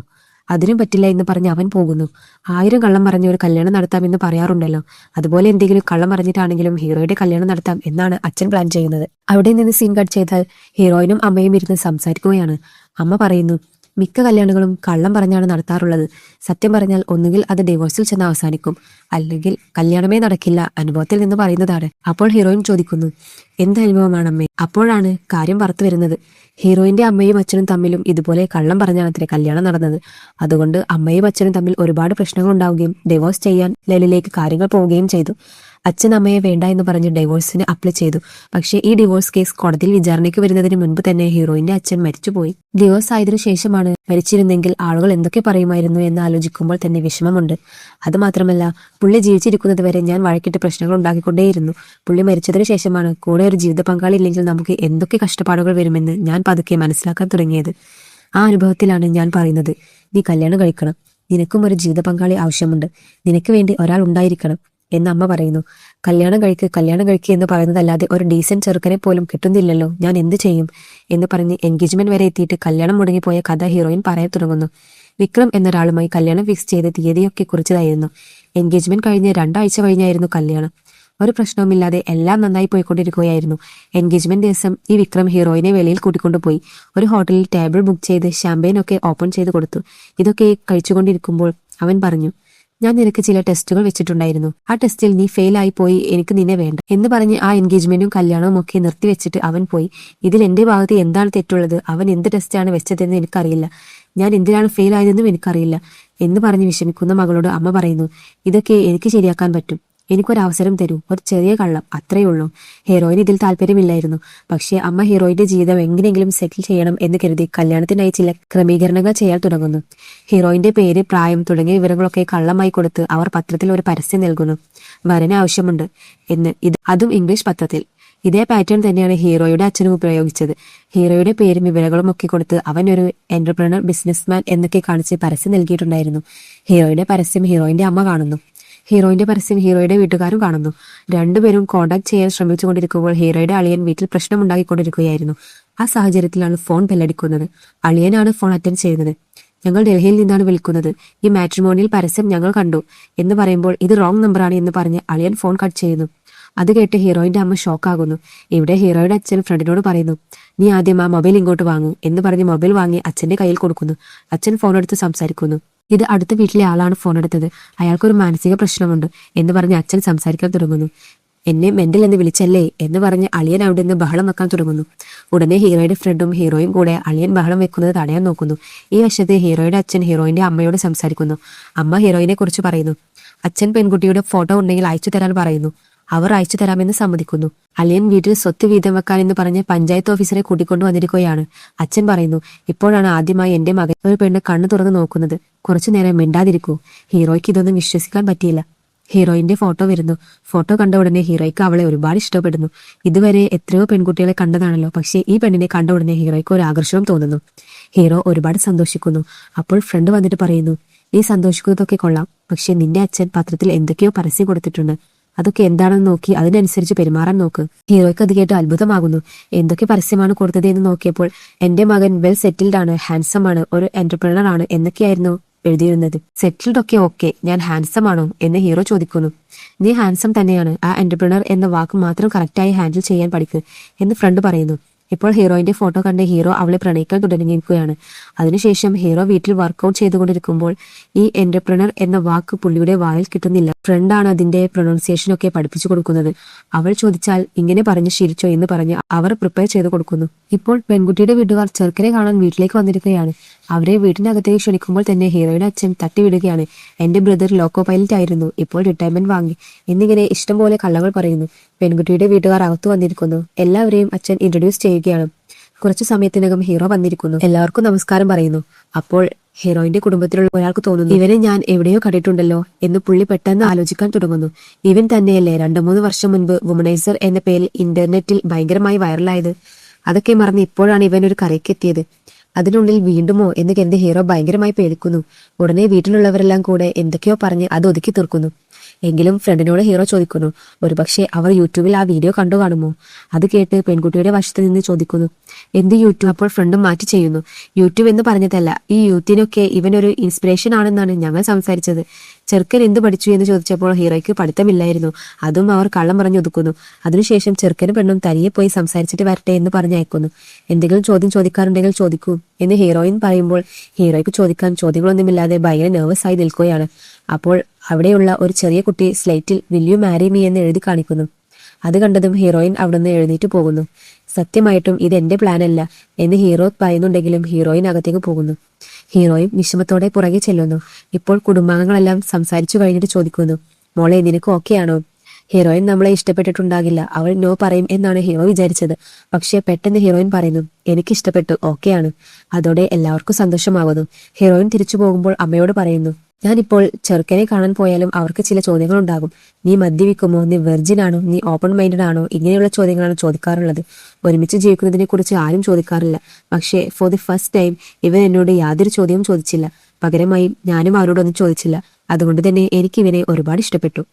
അതിനും പറ്റില്ല എന്ന് പറഞ്ഞ് അവൻ പോകുന്നു. 1000 കള്ളം പറഞ്ഞ് ഒരു കല്യാണം നടത്താമെന്ന് പറയാറുണ്ടല്ലോ, അതുപോലെ എന്തെങ്കിലും കള്ളം പറഞ്ഞിട്ടാണെങ്കിലും ഹീറോയുടെ കല്യാണം നടത്താം എന്നാണ് അച്ഛൻ പ്ലാൻ ചെയ്യുന്നത്. അവിടെ നിന്ന് സീൻ കട്ട് ചെയ്താൽ ഹീറോയിനും അമ്മയും ഇരുന്ന് സംസാരിക്കുകയാണ്. അമ്മ പറയുന്നു, മിക്ക കല്യാണങ്ങളും കള്ളം പറഞ്ഞാണ് നടത്താറുള്ളത്. സത്യം പറഞ്ഞാൽ ഒന്നുകിൽ അത് ഡിവോഴ്സിൽ ചെന്ന് അവസാനിക്കും, അല്ലെങ്കിൽ കല്യാണമേ നടക്കില്ല. അനുഭവത്തിൽ നിന്ന് പറയുന്നതാണ്. അപ്പോൾ ഹീറോയിൻ ചോദിക്കുന്നു, എന്ത് അനുഭവമാണ് അമ്മേ? അപ്പോഴാണ് കാര്യം പുറത്തു വരുന്നത്. ഹീറോയിന്റെ അമ്മയും അച്ഛനും തമ്മിലും ഇതുപോലെ കള്ളം പറഞ്ഞാണ് അത്രേ കല്യാണം നടന്നത്. അതുകൊണ്ട് അമ്മയും അച്ഛനും തമ്മിൽ ഒരുപാട് പ്രശ്നങ്ങൾ ഉണ്ടാവുകയും ഡിവോഴ്സ് ചെയ്യാൻ ലെലിലേക്ക് കാര്യങ്ങൾ പോവുകയും ചെയ്തു. അച്ഛൻ അമ്മയെ വേണ്ട എന്ന് പറഞ്ഞ് ഡൈവോഴ്സിന് അപ്ലൈ ചെയ്തു. പക്ഷേ ഈ ഡിവോഴ്സ് കേസ് കോടതിയിൽ വിചാരണയ്ക്ക് വരുന്നതിന് മുൻപ് തന്നെ ഹീറോയിന്റെ അച്ഛൻ മരിച്ചുപോയി. ഡിവോഴ്സ് ആയതിനു ശേഷമാണ് മരിച്ചിരുന്നെങ്കിൽ ആളുകൾ എന്തൊക്കെ പറയുമായിരുന്നു എന്ന് ആലോചിക്കുമ്പോൾ തന്നെ വിഷമമുണ്ട്. അതുമാത്രമല്ല, പുള്ളി ജീവിച്ചിരിക്കുന്നത് വരെ ഞാൻ വഴക്കിട്ട് പ്രശ്നങ്ങൾ ഉണ്ടാക്കിക്കൊണ്ടേയിരുന്നു. പുള്ളി മരിച്ചതിനു ശേഷമാണ് കൂടെ ഒരു ജീവിത പങ്കാളി ഇല്ലെങ്കിൽ നമുക്ക് എന്തൊക്കെ കഷ്ടപ്പാടുകൾ വരുമെന്ന് ഞാൻ പതുക്കെ മനസ്സിലാക്കാൻ തുടങ്ങിയത്. ആ അനുഭവത്തിലാണ് ഞാൻ പറയുന്നത്, നീ കല്യാണം കഴിക്കണം, നിനക്കും ഒരു ജീവിത പങ്കാളി ആവശ്യമുണ്ട്, നിനക്ക് വേണ്ടി ഒരാൾ ഉണ്ടായിരിക്കണം എന്ന് അമ്മ പറയുന്നു. കല്യാണം കഴിക്കുക എന്ന് പറയുന്നതല്ലാതെ ഒരു ഡീസന്റ് ചെറുക്കനെ പോലും കിട്ടുന്നില്ലല്ലോ, ഞാൻ എന്ത് ചെയ്യും എന്ന് പറഞ്ഞ് എൻഗേജ്മെന്റ് വരെ എത്തിയിട്ട് കല്യാണം മുടങ്ങിപ്പോയ കഥ ഹീറോയിൻ പറയാൻ തുടങ്ങുന്നു. വിക്രം എന്നൊരാളുമായി കല്യാണം ഫിക്സ് ചെയ്ത് തീയതിയൊക്കെ കുറിച്ചതായിരുന്നു. എൻഗേജ്മെന്റ് കഴിഞ്ഞ് 2 ആഴ്ച കഴിഞ്ഞായിരുന്നു കല്യാണം. ഒരു പ്രശ്നവുമില്ലാതെ എല്ലാം നന്നായി പോയിക്കൊണ്ടിരിക്കുകയായിരുന്നു. എൻഗേജ്മെന്റ് ദിവസം ഈ വിക്രം ഹീറോയിനെ വെളിയിൽ കൂട്ടിക്കൊണ്ടുപോയി ഒരു ഹോട്ടലിൽ ടേബിൾ ബുക്ക് ചെയ്ത് ഷാമ്പെയിൻ ഒക്കെ ഓപ്പൺ ചെയ്ത് കൊടുത്തു. ഇതൊക്കെ കഴിച്ചുകൊണ്ടിരിക്കുമ്പോൾ അവൻ പറഞ്ഞു, ഞാൻ നിനക്ക് ചില ടെസ്റ്റുകൾ വെച്ചിട്ടുണ്ടായിരുന്നു, ആ ടെസ്റ്റിൽ നീ ഫെയിൽ ആയി പോയി, എനിക്ക് നിന്നെ വേണ്ട എന്ന് പറഞ്ഞ് ആ എൻഗേജ്മെന്റും കല്യാണവും ഒക്കെ നിർത്തിവെച്ചിട്ട് അവൻ പോയി. ഇതിൽ എന്റെ ഭാഗത്ത് എന്താണ് തെറ്റുള്ളത്? അവൻ എന്ത് ടെസ്റ്റാണ് വെച്ചതെന്ന് എനിക്കറിയില്ല, ഞാൻ എന്തിനാണ് ഫെയിൽ ആയതെന്നും എനിക്കറിയില്ല എന്ന് പറഞ്ഞ് വിഷമിക്കുന്ന മകളോട് അമ്മ പറയുന്നു, ഇതൊക്കെ എനിക്ക് ശരിയാക്കാൻ പറ്റും, എനിക്കൊരവസരം തരൂ, ഒരു ചെറിയ കള്ളം, അത്രയേ ഉള്ളൂ. ഹീറോയിന് ഇതിൽ താല്പര്യമില്ലായിരുന്നു. പക്ഷേ അമ്മ ഹീറോയിന്റെ ജീവിതം എങ്ങനെയെങ്കിലും സെറ്റിൽ ചെയ്യണം എന്ന് കരുതി കല്യാണത്തിനായി ചില ക്രമീകരണങ്ങൾ ചെയ്യാൻ തുടങ്ങുന്നു. ഹീറോയിന്റെ പേര്, പ്രായം തുടങ്ങിയ വിവരങ്ങളൊക്കെ കള്ളമായി കൊടുത്ത് അവർ പത്രത്തിൽ ഒരു പരസ്യം നൽകുന്നു. വരന് ആവശ്യമുണ്ട് എന്ന്. അതും ഇംഗ്ലീഷ് പത്രത്തിൽ. ഇതേ പാറ്റേൺ തന്നെയാണ് ഹീറോയുടെ അച്ഛനും ഉപയോഗിച്ചത്. ഹീറോയുടെ പേരും വിവരങ്ങളും ഒക്കെ കൊടുത്ത് അവൻ ഒരു എന്റർപ്രണർ, ബിസിനസ്മാൻ എന്നൊക്കെ കാണിച്ച് പരസ്യം നൽകിയിട്ടുണ്ടായിരുന്നു. ഹീറോയുടെ പരസ്യം ഹീറോയിന്റെ അമ്മ കാണുന്നു. ഹീറോയിന്റെ പരസ്യം ഹീറോയുടെ വീട്ടുകാരും കാണുന്നു. രണ്ടുപേരും കോണ്ടാക്ട് ചെയ്യാൻ ശ്രമിച്ചുകൊണ്ടിരിക്കുമ്പോൾ ഹീറോയുടെ അളിയൻ വീട്ടിൽ പ്രശ്നമുണ്ടാക്കിക്കൊണ്ടിരിക്കുകയായിരുന്നു. ആ സാഹചര്യത്തിലാണ് ഫോൺ ബെല്ലടിക്കുന്നത്. അളിയനാണ് ഫോൺ അറ്റൻഡ് ചെയ്യുന്നത്. ഞങ്ങൾ ഡൽഹിയിൽ നിന്നാണ് വിളിക്കുന്നത്, ഈ മാട്രിമോണിയൽ പരസ്യം ഞങ്ങൾ കണ്ടു എന്ന് പറയുമ്പോൾ ഇത് റോങ് നമ്പറാണ് എന്ന് പറഞ്ഞ് അളിയൻ ഫോൺ കട്ട് ചെയ്യുന്നു. അത് കേട്ട് ഹീറോയിന്റെ അമ്മ ഷോക്കാകുന്നു. ഇവിടെ ഹീറോയുടെ അച്ഛൻ ഫ്രണ്ടിനോട് പറയുന്നു, നീ ആദ്യം ആ മൊബൈൽ ഇങ്ങോട്ട് വാങ്ങൂ എന്ന് പറഞ്ഞ് മൊബൈൽ വാങ്ങി അച്ഛന്റെ കയ്യിൽ കൊടുക്കുന്നു. അച്ഛൻ ഫോൺ എടുത്ത് സംസാരിക്കുന്നു. ഇത് അടുത്ത വീട്ടിലെ ആളാണ് ഫോൺ എടുത്തത്, അയാൾക്കൊരു മാനസിക പ്രശ്നമുണ്ട് എന്ന് പറഞ്ഞ് അച്ഛൻ സംസാരിക്കാൻ തുടങ്ങുന്നു. എന്നെ മെന്റൽ എന്ന് വിളിച്ചല്ലേ എന്ന് പറഞ്ഞ് അളിയൻ അവിടെ നിന്ന് ബഹളം വെക്കാൻ തുടങ്ങുന്നു. ഉടനെ ഹീറോയുടെ ഫ്രണ്ടും ഹീറോയും കൂടെ അളിയൻ ബഹളം വെക്കുന്നത് തടയാൻ നോക്കുന്നു. ഈ വശത്ത് ഹീറോയുടെ അച്ഛൻ ഹീറോയിന്റെ അമ്മയോട് സംസാരിക്കുന്നു. അമ്മ ഹീറോയിനെ കുറിച്ച് പറയുന്നു. അച്ഛൻ പെൺകുട്ടിയുടെ ഫോട്ടോ ഉണ്ടെങ്കിൽ അയച്ചു തരാൻ പറയുന്നു. അവർ അയച്ചു തരാമെന്ന് സമ്മതിക്കുന്നു. അളിയൻ വീട്ടിൽ സ്വത്ത് വീതം വെക്കാൻ എന്ന് പറഞ്ഞ് പഞ്ചായത്ത് ഓഫീസറെ കൂട്ടിക്കൊണ്ടു വന്നിരിക്കുകയാണ്. അച്ഛൻ പറയുന്നു, ഇപ്പോഴാണ് ആദ്യമായി എന്റെ മകൻ ഒരു പെണ്ണ് കണ്ണു തുറന്ന് നോക്കുന്നത്, കുറച്ചു നേരം മിണ്ടാതിരിക്കൂ. ഹീറോയ്ക്ക് ഇതൊന്നും വിശ്വസിക്കാൻ പറ്റിയില്ല. ഹീറോയിന്റെ ഫോട്ടോ വരുന്നു. ഫോട്ടോ കണ്ട ഉടനെ ഹീറോയ്ക്ക് അവളെ ഒരുപാട് ഇഷ്ടപ്പെടുന്നു. ഇതുവരെ എത്രയോ പെൺകുട്ടികളെ കണ്ടതാണല്ലോ, പക്ഷേ ഈ പെണ്ണിനെ കണ്ട ഉടനെ ഹീറോയ്ക്ക് ഒരു ആകർഷണം തോന്നുന്നു. ഹീറോ ഒരുപാട് സന്തോഷിക്കുന്നു. അപ്പോൾ ഫ്രണ്ട് വന്നിട്ട് പറയുന്നു, നീ സന്തോഷിക്കുന്നതൊക്കെ കൊള്ളാം, പക്ഷെ നിന്റെ അച്ഛൻ പത്രത്തിൽ എന്തൊക്കെയോ പരസ്യം കൊടുത്തിട്ടുണ്ട്, അതൊക്കെ എന്താണെന്ന് നോക്കി അതിനനുസരിച്ച് പെരുമാറാൻ നോക്ക്. ഹീറോയ്ക്ക് അത് കേട്ട് അത്ഭുതമാകുന്നു. എന്തൊക്കെ പരസ്യമാണ് കൊടുത്തത് എന്ന് നോക്കിയപ്പോൾ എന്റെ മകൻ വെൽ സെറ്റിൽഡ് ആണ്, ഹാൻസം ആണ്, ഒരു എന്റർപ്രണർ ആണ് എന്നൊക്കെയായിരുന്നു എഴുതിയിരുന്നത്. സെറ്റിൽഡ് ഒക്കെ ഓക്കെ, ഞാൻ ഹാൻസം ആണോ എന്ന് ഹീറോ ചോദിക്കുന്നു. നീ ഹാൻസം തന്നെയാണ്, ആ എന്റർപ്രണർ എന്ന വാക്ക് മാത്രം കറക്റ്റായി ഹാൻഡിൽ ചെയ്യാൻ പഠിക്കുക എന്ന് ഫ്രണ്ട് പറയുന്നു. ഇപ്പോൾ ഹീറോയിന്റെ ഫോട്ടോ കണ്ട് ഹീറോ അവളെ പ്രണയിക്കാൻ തുടങ്ങിയിരിക്കുകയാണ്. അതിനുശേഷം ഹീറോ വീട്ടിൽ വർക്കൗട്ട് ചെയ്തുകൊണ്ടിരിക്കുമ്പോൾ ഈ എന്റർപ്രണർ എന്ന വാക്ക് പുള്ളിയുടെ വായിൽ കിട്ടുന്നില്ല. ഫ്രണ്ടാണ് അതിന്റെ പ്രൊണൗൺസിയേഷൻ ഒക്കെ പഠിപ്പിച്ചു കൊടുക്കുന്നത്. അവൾ ചോദിച്ചാൽ ഇങ്ങനെ പറഞ്ഞ് ശീലിച്ചോ എന്ന് പറഞ്ഞ് അവർ പ്രിപ്പയർ ചെയ്ത് കൊടുക്കുന്നു. ഇപ്പോൾ പെൺകുട്ടിയുടെ വീട്ടുകാർ ചെറുക്കനെ കാണാൻ വീട്ടിലേക്ക് വന്നിരിക്കുകയാണ്. അവരെ വീട്ടിനകത്തേക്ക് ക്ഷണിക്കുമ്പോൾ തന്നെ ഹീറോയുടെ അച്ഛൻ തട്ടിവിടുകയാണ്. എന്റെ ബ്രദർ ലോക്കോ പൈലറ്റ് ആയിരുന്നു, ഇപ്പോൾ റിട്ടയർമെന്റ് വാങ്ങി എന്നിങ്ങനെ ഇഷ്ടംപോലെ കള്ളങ്ങൾ പറയുന്നു. പെൺകുട്ടിയുടെ വീട്ടുകാർ അകത്തു വന്നിരിക്കുന്നു. എല്ലാവരെയും അച്ഛൻ ഇൻട്രൊഡ്യൂസ് ചെയ്യുകയാണ്. കുറച്ചു സമയത്തിനകം ഹീറോ വന്നിരിക്കുന്നു. എല്ലാവർക്കും നമസ്കാരം പറയുന്നു. അപ്പോൾ ഹീറോയിന്റെ കുടുംബത്തിലുള്ള ഒരാൾക്ക് തോന്നുന്നു, ഇവനെ ഞാൻ എവിടെയോ കണ്ടിട്ടുണ്ടല്ലോ എന്ന് പുള്ളി പെട്ടെന്ന് ആലോചിക്കാൻ തുടങ്ങുന്നു. ഇവൻ തന്നെയല്ലേ 2-3 വർഷം മുൻപ് വുമണൈസർ എന്ന പേരിൽ ഇന്റർനെറ്റിൽ ഭയങ്കരമായി വൈറലായത്? അതൊക്കെ മറന്ന് ഇപ്പോഴാണ് ഇവൻ ഒരു കരയ്ക്കെത്തിയത്. അതിനുള്ളിൽ വീണ്ടുമോ എന്ന് കരുതി ഹീറോ ഭയങ്കരമായി പേടിക്കുന്നു. ഉടനെ വീട്ടിലുള്ളവരെല്ലാം കൂടെ എന്തൊക്കെയോ പറഞ്ഞ് അത് ഒതുക്കി തീർക്കുന്നു. എങ്കിലും ഫ്രണ്ടിനോട് ഹീറോ ചോദിക്കുന്നു, ഒരുപക്ഷെ അവർ യൂട്യൂബിൽ ആ വീഡിയോ കണ്ടു കാണുമോ? അത് കേട്ട് പെൺകുട്ടിയുടെ വശത്ത് നിന്ന് ചോദിക്കുന്നു, എന്ത് യൂട്യൂബ്? അപ്പോൾ ഫ്രണ്ടും മാറ്റി ചെയ്യുന്നു, യൂട്യൂബ് എന്ന് പറഞ്ഞതല്ല, ഈ യൂത്തിനൊക്കെ ഇവനൊരു ഇൻസ്പിറേഷൻ ആണെന്നാണ് ഞങ്ങൾ സംസാരിച്ചത്. ചെറുക്കൻ എന്ത് പഠിച്ചു എന്ന് ചോദിച്ചപ്പോൾ ഹീറോയ്ക്ക് പഠിത്തമില്ലായിരുന്നു. അതും അവർ കള്ളം പറഞ്ഞൊതുക്കുന്നു. അതിനുശേഷം ചെറുക്കനും പെണ്ണും തനിയെ പോയി സംസാരിച്ചിട്ട് വരട്ടെ എന്ന് പറഞ്ഞയക്കുന്നു. എന്തെങ്കിലും ചോദ്യം ചോദിക്കാറുണ്ടെങ്കിൽ ചോദിക്കൂ എന്ന് ഹീറോയിൻ പറയുമ്പോൾ ഹീറോയ്ക്ക് ചോദിക്കാൻ ചോദ്യങ്ങളൊന്നുമില്ലാതെ ഭയങ്കര നെർവസ് ആയി നിൽക്കുകയാണ്. അപ്പോൾ അവിടെയുള്ള ഒരു ചെറിയ കുട്ടി സ്ലേറ്റിൽ വിൽ യു മാരി മീ എന്ന് എഴുതി കാണിക്കുന്നു. അത് കണ്ടതും ഹീറോയിൻ അവിടുന്ന് എഴുന്നേറ്റ് പോകുന്നു. സത്യമായിട്ടും ഇത് എന്റെ പ്ലാൻ അല്ല എന്ന് ഹീറോ പറയുന്നുണ്ടെങ്കിലും ഹീറോയിൻ അകത്തേക്ക് പോകുന്നു. ഹീറോയും വിഷമത്തോടെ പുറകെ ചെല്ലുന്നു. ഇപ്പോൾ കുടുംബാംഗങ്ങളെല്ലാം സംസാരിച്ചു കഴിഞ്ഞിട്ട് ചോദിക്കുന്നു, മോളെ നിനക്ക് ഓക്കെ ആണോ? ഹീറോയിൻ നമ്മളെ ഇഷ്ടപ്പെട്ടിട്ടുണ്ടാകില്ല, അവൾ നോ പറയും എന്നാണ് ഹീറോ വിചാരിച്ചത്. പക്ഷെ പെട്ടെന്ന് ഹീറോയിൻ പറയുന്നു, എനിക്ക് ഇഷ്ടപ്പെട്ടു, ഓക്കെയാണ്. അതോടെ എല്ലാവർക്കും സന്തോഷമാകുന്നു. ഹീറോയിൻ തിരിച്ചു പോകുമ്പോൾ അമ്മയോട് പറയുന്നു, ഞാനിപ്പോൾ ചെറുക്കനെ കാണാൻ പോയാലും അവർക്ക് ചില ചോദ്യങ്ങൾ ഉണ്ടാകും. നീ മദ്യപിക്കുമോ? നീ വെർജിൻ ആണോ? നീ ഓപ്പൺ മൈൻഡഡ് ആണോ? ഇങ്ങനെയുള്ള ചോദ്യങ്ങളാണ് ചോദിക്കാറുള്ളത്. ഒരുമിച്ച് ജീവിക്കുന്നതിനെ കുറിച്ച് ആരും ചോദിക്കാറില്ല. പക്ഷേ ഫോർ ദി ഫസ്റ്റ് ടൈം ഇവൻ എന്നോട് യാതൊരു ചോദ്യവും ചോദിച്ചില്ല. പകരമായി ഞാനും അവരോടൊന്നും ചോദിച്ചില്ല. അതുകൊണ്ട് തന്നെ എനിക്ക് ഇവനെ ഒരുപാട് ഇഷ്ടപ്പെട്ടു.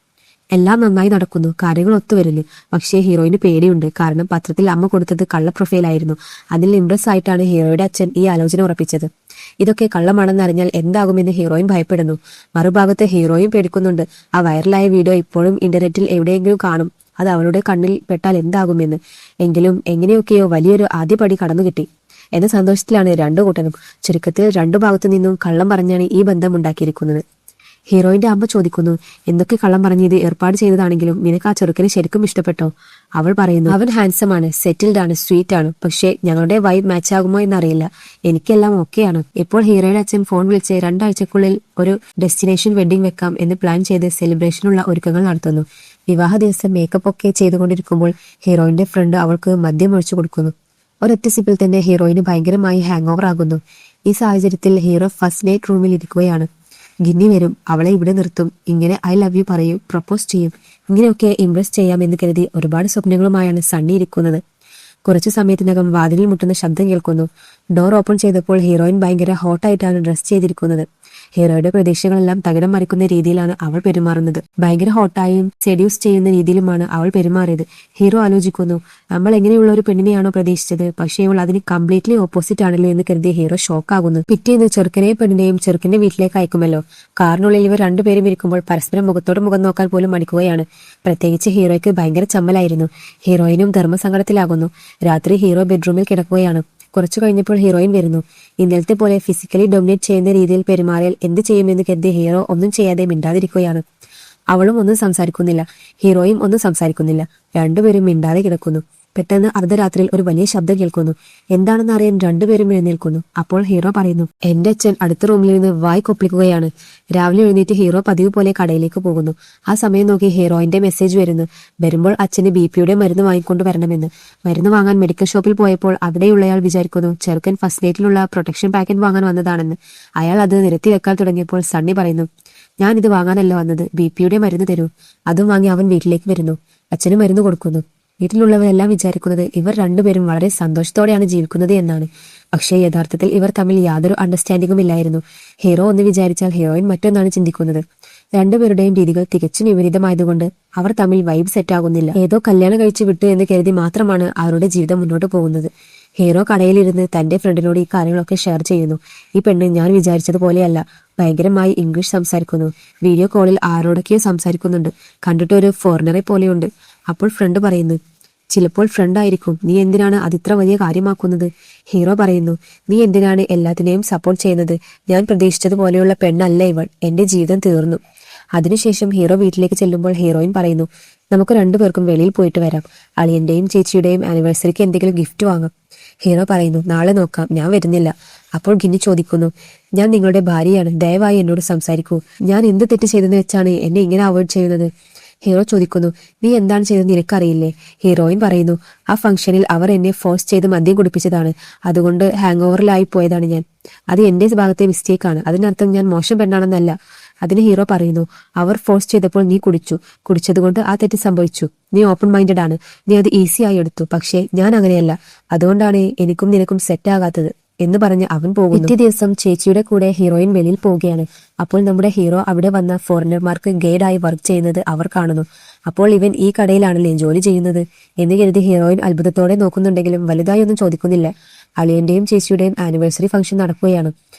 എല്ലാം നന്നായി നടക്കുന്നു, കാര്യങ്ങൾ ഒത്തുവരുന്നു. പക്ഷേ ഹീറോയിന് പേടിയുണ്ട്. കാരണം പത്രത്തിൽ അമ്മ കൊടുത്തത് കള്ള പ്രൊഫൈലായിരുന്നു. അതിൽ ഇംപ്രസ് ആയിട്ടാണ് ഹീറോയുടെ അച്ഛൻ ഈ ആലോചന ഉറപ്പിച്ചത്. ഇതൊക്കെ കള്ളമാണെന്ന് അറിഞ്ഞാൽ എന്താകുമെന്ന് ഹീറോയിൻ ഭയപ്പെടുന്നു. മറുഭാഗത്ത് ഹീറോയും പേടിക്കുന്നുണ്ട്. ആ വൈറലായ വീഡിയോ ഇപ്പോഴും ഇന്റർനെറ്റിൽ എവിടെയെങ്കിലും കാണും. അത് അവളുടെ കണ്ണിൽ പെട്ടാൽ എന്താകുമെന്ന്. എങ്കിലും എങ്ങനെയൊക്കെയോ വലിയൊരു ആദ്യപടി കടന്നു കിട്ടി എന്ന സന്തോഷത്തിലാണ് രണ്ടു കൂട്ടരും. ചുരുക്കത്തിൽ രണ്ടു ഭാഗത്തു നിന്നും കള്ളം പറഞ്ഞാണ് ഈ ബന്ധം ഉണ്ടാക്കിയിരിക്കുന്നത്. ഹീറോയിന്റെ അമ്മ ചോദിക്കുന്നു, എന്തൊക്കെ കള്ളം പറഞ്ഞ് ഇത് ഏർപ്പാട് ചെയ്തതാണെങ്കിലും നിനക്ക് ആ ചെറുക്കനെ ശരിക്കും ഇഷ്ടപ്പെട്ടോ? അവൾ പറയുന്നു, അവൻ ഹാൻസം ആണ്, സെറ്റിൽഡ് ആണ്, സ്വീറ്റ് ആണ്. പക്ഷേ ഞങ്ങളുടെ വൈബ് മാച്ച് ആകുമോ എന്നറിയില്ല. എനിക്കെല്ലാം ഓക്കെയാണ്. ഇപ്പോൾ ഹീറോയുടെ അച്ഛൻ ഫോൺ വിളിച്ച് 2 ആഴ്ചക്കുള്ളിൽ ഒരു ഡെസ്റ്റിനേഷൻ വെഡിങ് വെക്കാം എന്ന് പ്ലാൻ ചെയ്ത് സെലിബ്രേഷനുള്ള ഒരുക്കങ്ങൾ നടത്തുന്നു. വിവാഹ ദിവസം മേക്കപ്പ് ഒക്കെ ചെയ്തുകൊണ്ടിരിക്കുമ്പോൾ ഹീറോയിന്റെ ഫ്രണ്ട് അവൾക്ക് മദ്യം ഒഴിച്ചു കൊടുക്കുന്നു. ഒരൊറ്റ സിപ്പിൽ തന്നെ ഹീറോയിന് ഭയങ്കരമായി ഹാങ് ഓവർ ആകുന്നു. ഈ സാഹചര്യത്തിൽ ഹീറോ ഫസ്റ്റ് നൈറ്റ് റൂമിൽ ഇരിക്കുകയാണ്. ഗിന്നി വരും, അവളെ ഇവിടെ നിർത്തും, ഇങ്ങനെ ഐ ലവ് യു പറയും, പ്രപ്പോസ് ചെയ്യും. ഇങ്ങനെയൊക്കെ ഇംപ്രസ് ചെയ്യാം എന്ന് കരുതി ഒരുപാട് സ്വപ്നങ്ങളുമായാണ് സണ്ണി ഇരിക്കുന്നത്. കുറച്ചു സമയത്തിനകം വാതിലിൽ മുട്ടുന്ന ശബ്ദം കേൾക്കുന്നു. ഡോർ ഓപ്പൺ ചെയ്തപ്പോൾ ഹീറോയിൻ ഭയങ്കര ഹോട്ടായിട്ടാണ് ഡ്രസ് ചെയ്തിരിക്കുന്നത്. ഹീറോയുടെ പ്രതീക്ഷകളെല്ലാം തകിടം മറിക്കുന്ന രീതിയിലാണ് അവൾ പെരുമാറുന്നത്. ഭയങ്കര ഹോട്ടായും സെഡ്യൂസ് ചെയ്യുന്ന രീതിയിലുമാണ് അവൾ പെരുമാറിയത്. ഹീറോ ആലോചിക്കുന്നു, നമ്മൾ എങ്ങനെയുള്ള ഒരു പെണ്ണിനെയാണോ പ്രതീക്ഷിച്ചത്? പക്ഷേ ഇവൾ അതിന് കംപ്ലീറ്റ്ലി ഓപ്പോസിറ്റ് ആണല്ലോ എന്ന് കരുതി ഹീറോ ഷോക്കാകുന്നു. പിറ്റേന്ന് ചെറുക്കനെയും പെണ്ണിനെയും ചെറുക്കന്റെ വീട്ടിലേക്ക് അയക്കുമല്ലോ. കാറിനുള്ളിൽ ഇവർ രണ്ടുപേരും ഇരിക്കുമ്പോൾ പരസ്പരം മുഖത്തോട് മുഖം നോക്കാൻ പോലും മടിക്കുകയാണ്. പ്രത്യേകിച്ച് ഹീറോയ്ക്ക് ഭയങ്കര ചമ്മലായിരുന്നു. ഹീറോയിനും ധർമ്മസങ്കടത്തിലാകുന്നു. രാത്രി ഹീറോ ബെഡ്റൂമിൽ കിടക്കുകയാണ്. കുറച്ചു കഴിഞ്ഞപ്പോൾ ഹീറോയിൻ വരുന്നു. ഇന്നലത്തെ പോലെ ഫിസിക്കലി ഡൊമിനേറ്റ് ചെയ്യുന്ന രീതിയിൽ പെരുമാറിയാൽ എന്ത് ചെയ്യുമെന്ന് കരുതി ഹീറോ ഒന്നും ചെയ്യാതെ മിണ്ടാതിരിക്കുകയാണ്. അവളും ഒന്നും സംസാരിക്കുന്നില്ല, ഹീറോയും ഒന്നും സംസാരിക്കുന്നില്ല. രണ്ടുപേരും മിണ്ടാതെ കിടക്കുന്നു. പെട്ടെന്ന് അർദ്ധരാത്രിയിൽ ഒരു വലിയ ശബ്ദം കേൾക്കുന്നു. എന്താണെന്ന് അറിയാൻ രണ്ടുപേരും എഴുന്നേൽക്കുന്നു. അപ്പോൾ ഹീറോ പറയുന്നു, എന്റെ അച്ഛൻ അടുത്ത റൂമിൽ നിന്ന് വായി കൊപ്പിളിക്കുകയാണ്. രാവിലെ എഴുന്നേറ്റ് ഹീറോ പതിവ് പോലെ കടയിലേക്ക് പോകുന്നു. ആ സമയം നോക്കി ഹീറോയിന്റെ മെസ്സേജ് വരുമ്പോൾ അച്ഛന് ബിപിയുടെ മരുന്ന് വാങ്ങിക്കൊണ്ട് വരണമെന്ന്. മരുന്ന് വാങ്ങാൻ മെഡിക്കൽ ഷോപ്പിൽ പോയപ്പോൾ അവിടെയുള്ളയാൾ വിചാരിക്കുന്നു ചെറുക്കൻ ഫസ്റ്റ് നൈറ്റിലുള്ള പ്രൊട്ടക്ഷൻ പാക്കറ്റ് വാങ്ങാൻ വന്നതാണെന്ന്. അയാൾ അത് നിരത്തി വെക്കാൻ തുടങ്ങിയപ്പോൾ സണ്ണി പറയുന്നു, ഞാൻ ഇത് വാങ്ങാനല്ല വന്നത്, ബിപിയുടെ മരുന്ന് തരൂ. അതും വാങ്ങി അവൻ വീട്ടിലേക്ക് വരുന്നു. അച്ഛന് മരുന്ന് കൊടുക്കുന്നു. വീട്ടിലുള്ളവരെല്ലാം വിചാരിക്കുന്നത് ഇവർ രണ്ടുപേരും വളരെ സന്തോഷത്തോടെയാണ് ജീവിക്കുന്നത് എന്നാണ്. പക്ഷേ യഥാർത്ഥത്തിൽ ഇവർ തമ്മിൽ യാതൊരു അണ്ടർസ്റ്റാൻഡിങ്ങും ഇല്ലായിരുന്നു. ഹീറോ ഒന്ന് വിചാരിച്ചാൽ ഹീറോയിൻ മറ്റൊന്നാണ് ചിന്തിക്കുന്നത്. രണ്ടുപേരുടെയും രീതികൾ തികച്ചും വിപരീതമായതുകൊണ്ട് അവർ തമ്മിൽ വൈബ് സെറ്റ് ആകുന്നില്ല. ഏതോ കല്യാണം കഴിച്ചു വിട്ടു എന്ന് കരുതി മാത്രമാണ് അവരുടെ ജീവിതം മുന്നോട്ട് പോകുന്നത്. ഹീറോ കടയിലിരുന്ന് തന്റെ ഫ്രണ്ടിനോട് ഈ കാര്യങ്ങളൊക്കെ ഷെയർ ചെയ്യുന്നു. ഈ പെണ്ണ് ഞാൻ വിചാരിച്ചതുപോലെയല്ല, ഭയങ്കരമായി ഇംഗ്ലീഷ് സംസാരിക്കുന്നു, വീഡിയോ കോളിൽ ആരോടൊക്കെയോ സംസാരിക്കുന്നുണ്ട്, കണ്ടിട്ട് ഒരു ഫോറിനറെ പോലെയുണ്ട്. അപ്പോൾ ഫ്രണ്ട് പറയുന്നു, ചിലപ്പോൾ ഫ്രണ്ടായിരിക്കും, നീ എന്തിനാണ് അതിത്ര വലിയ കാര്യമാക്കുന്നത്? ഹീറോ പറയുന്നു, നീ എന്തിനാണ് എല്ലാത്തിനെയും സപ്പോർട്ട് ചെയ്യുന്നത്? ഞാൻ പ്രതീക്ഷിച്ചതുപോലെയുള്ള പെണ്ണല്ല ഇവൾ, എന്റെ ജീവിതം തീർന്നു. അതിനുശേഷം ഹീറോ വീട്ടിലേക്ക് ചെല്ലുമ്പോൾ ഹീറോയിൻ പറയുന്നു, നമുക്ക് രണ്ടുപേർക്കും വെളിയിൽ പോയിട്ട് വരാം, അളിയന്റെയും ചേച്ചിയുടെയും ആനിവേഴ്സറിക്ക് എന്തെങ്കിലും ഗിഫ്റ്റ് വാങ്ങാം. ഹീറോ പറയുന്നു, നാളെ നോക്കാം, ഞാൻ വരുന്നില്ല. അപ്പോൾ ഗിന്നി ചോദിക്കുന്നു, ഞാൻ നിങ്ങളുടെ ഭാര്യയാണ്, ദയവായി എന്നോട് സംസാരിക്കൂ. ഞാൻ എന്ത് തെറ്റ് ചെയ്തെന്ന് വെച്ചാണ് എന്നെ ഇങ്ങനെ അവോയ്ഡ് ചെയ്യുന്നത്? ഹീറോ ചോദിക്കുന്നു, നീ എന്താണ് ചെയ്തതെന്ന് നിനക്കറിയില്ലേ? ഹീറോയിൻ പറയുന്നു, ആ ഫംഗ്ഷനിൽ അവർ എന്നെ ഫോഴ്സ് ചെയ്ത് മദ്യം കുടിപ്പിച്ചതാണ്, അതുകൊണ്ട് ഹാങ് ഓവറിലായി പോയതാണ് ഞാൻ. അത് എന്റെ ഭാഗത്തെ മിസ്റ്റേക്കാണ്, അതിനർത്ഥം ഞാൻ മോശം പെണ്ണാണെന്നല്ല. അതിന് ഹീറോ പറയുന്നു, അവർ ഫോഴ്സ് ചെയ്തപ്പോൾ നീ കുടിച്ചതുകൊണ്ട് ആ തെറ്റ് സംഭവിച്ചു. നീ ഓപ്പൺ മൈൻഡഡ് ആണ്, നീ അത് ഈസി ആയി എടുത്തു. പക്ഷേ ഞാൻ അങ്ങനെയല്ല, അതുകൊണ്ടാണ് എനിക്കും നിനക്കും സെറ്റ് ആകാത്തത്. എന്ന് പറഞ്ഞ് അവൻ പോകുന്നു. പിറ്റേ ദിവസം ചേച്ചിയുടെ കൂടെ ഹീറോയിൻ വെളിയിൽ പോവുകയാണ്. അപ്പോൾ നമ്മുടെ ഹീറോ അവിടെ വന്ന ഫോറിനർമാർക്ക് ഗൈഡായി വർക്ക് ചെയ്യുന്നത് അവർ കാണുന്നു. അപ്പോൾ ഇവൻ ഈ കടയിലാണല്ലേ ജോലി ചെയ്യുന്നത് എന്ന് കരുതി ഹീറോയിൻ അത്ഭുതത്തോടെ നോക്കുന്നുണ്ടെങ്കിലും വലുതായി ഒന്നും ചോദിക്കുന്നില്ല. അളിയന്റെയും ചേച്ചിയുടെയും ആനിവേഴ്സറി ഫംഗ്ഷൻ നടക്കുകയാണ്.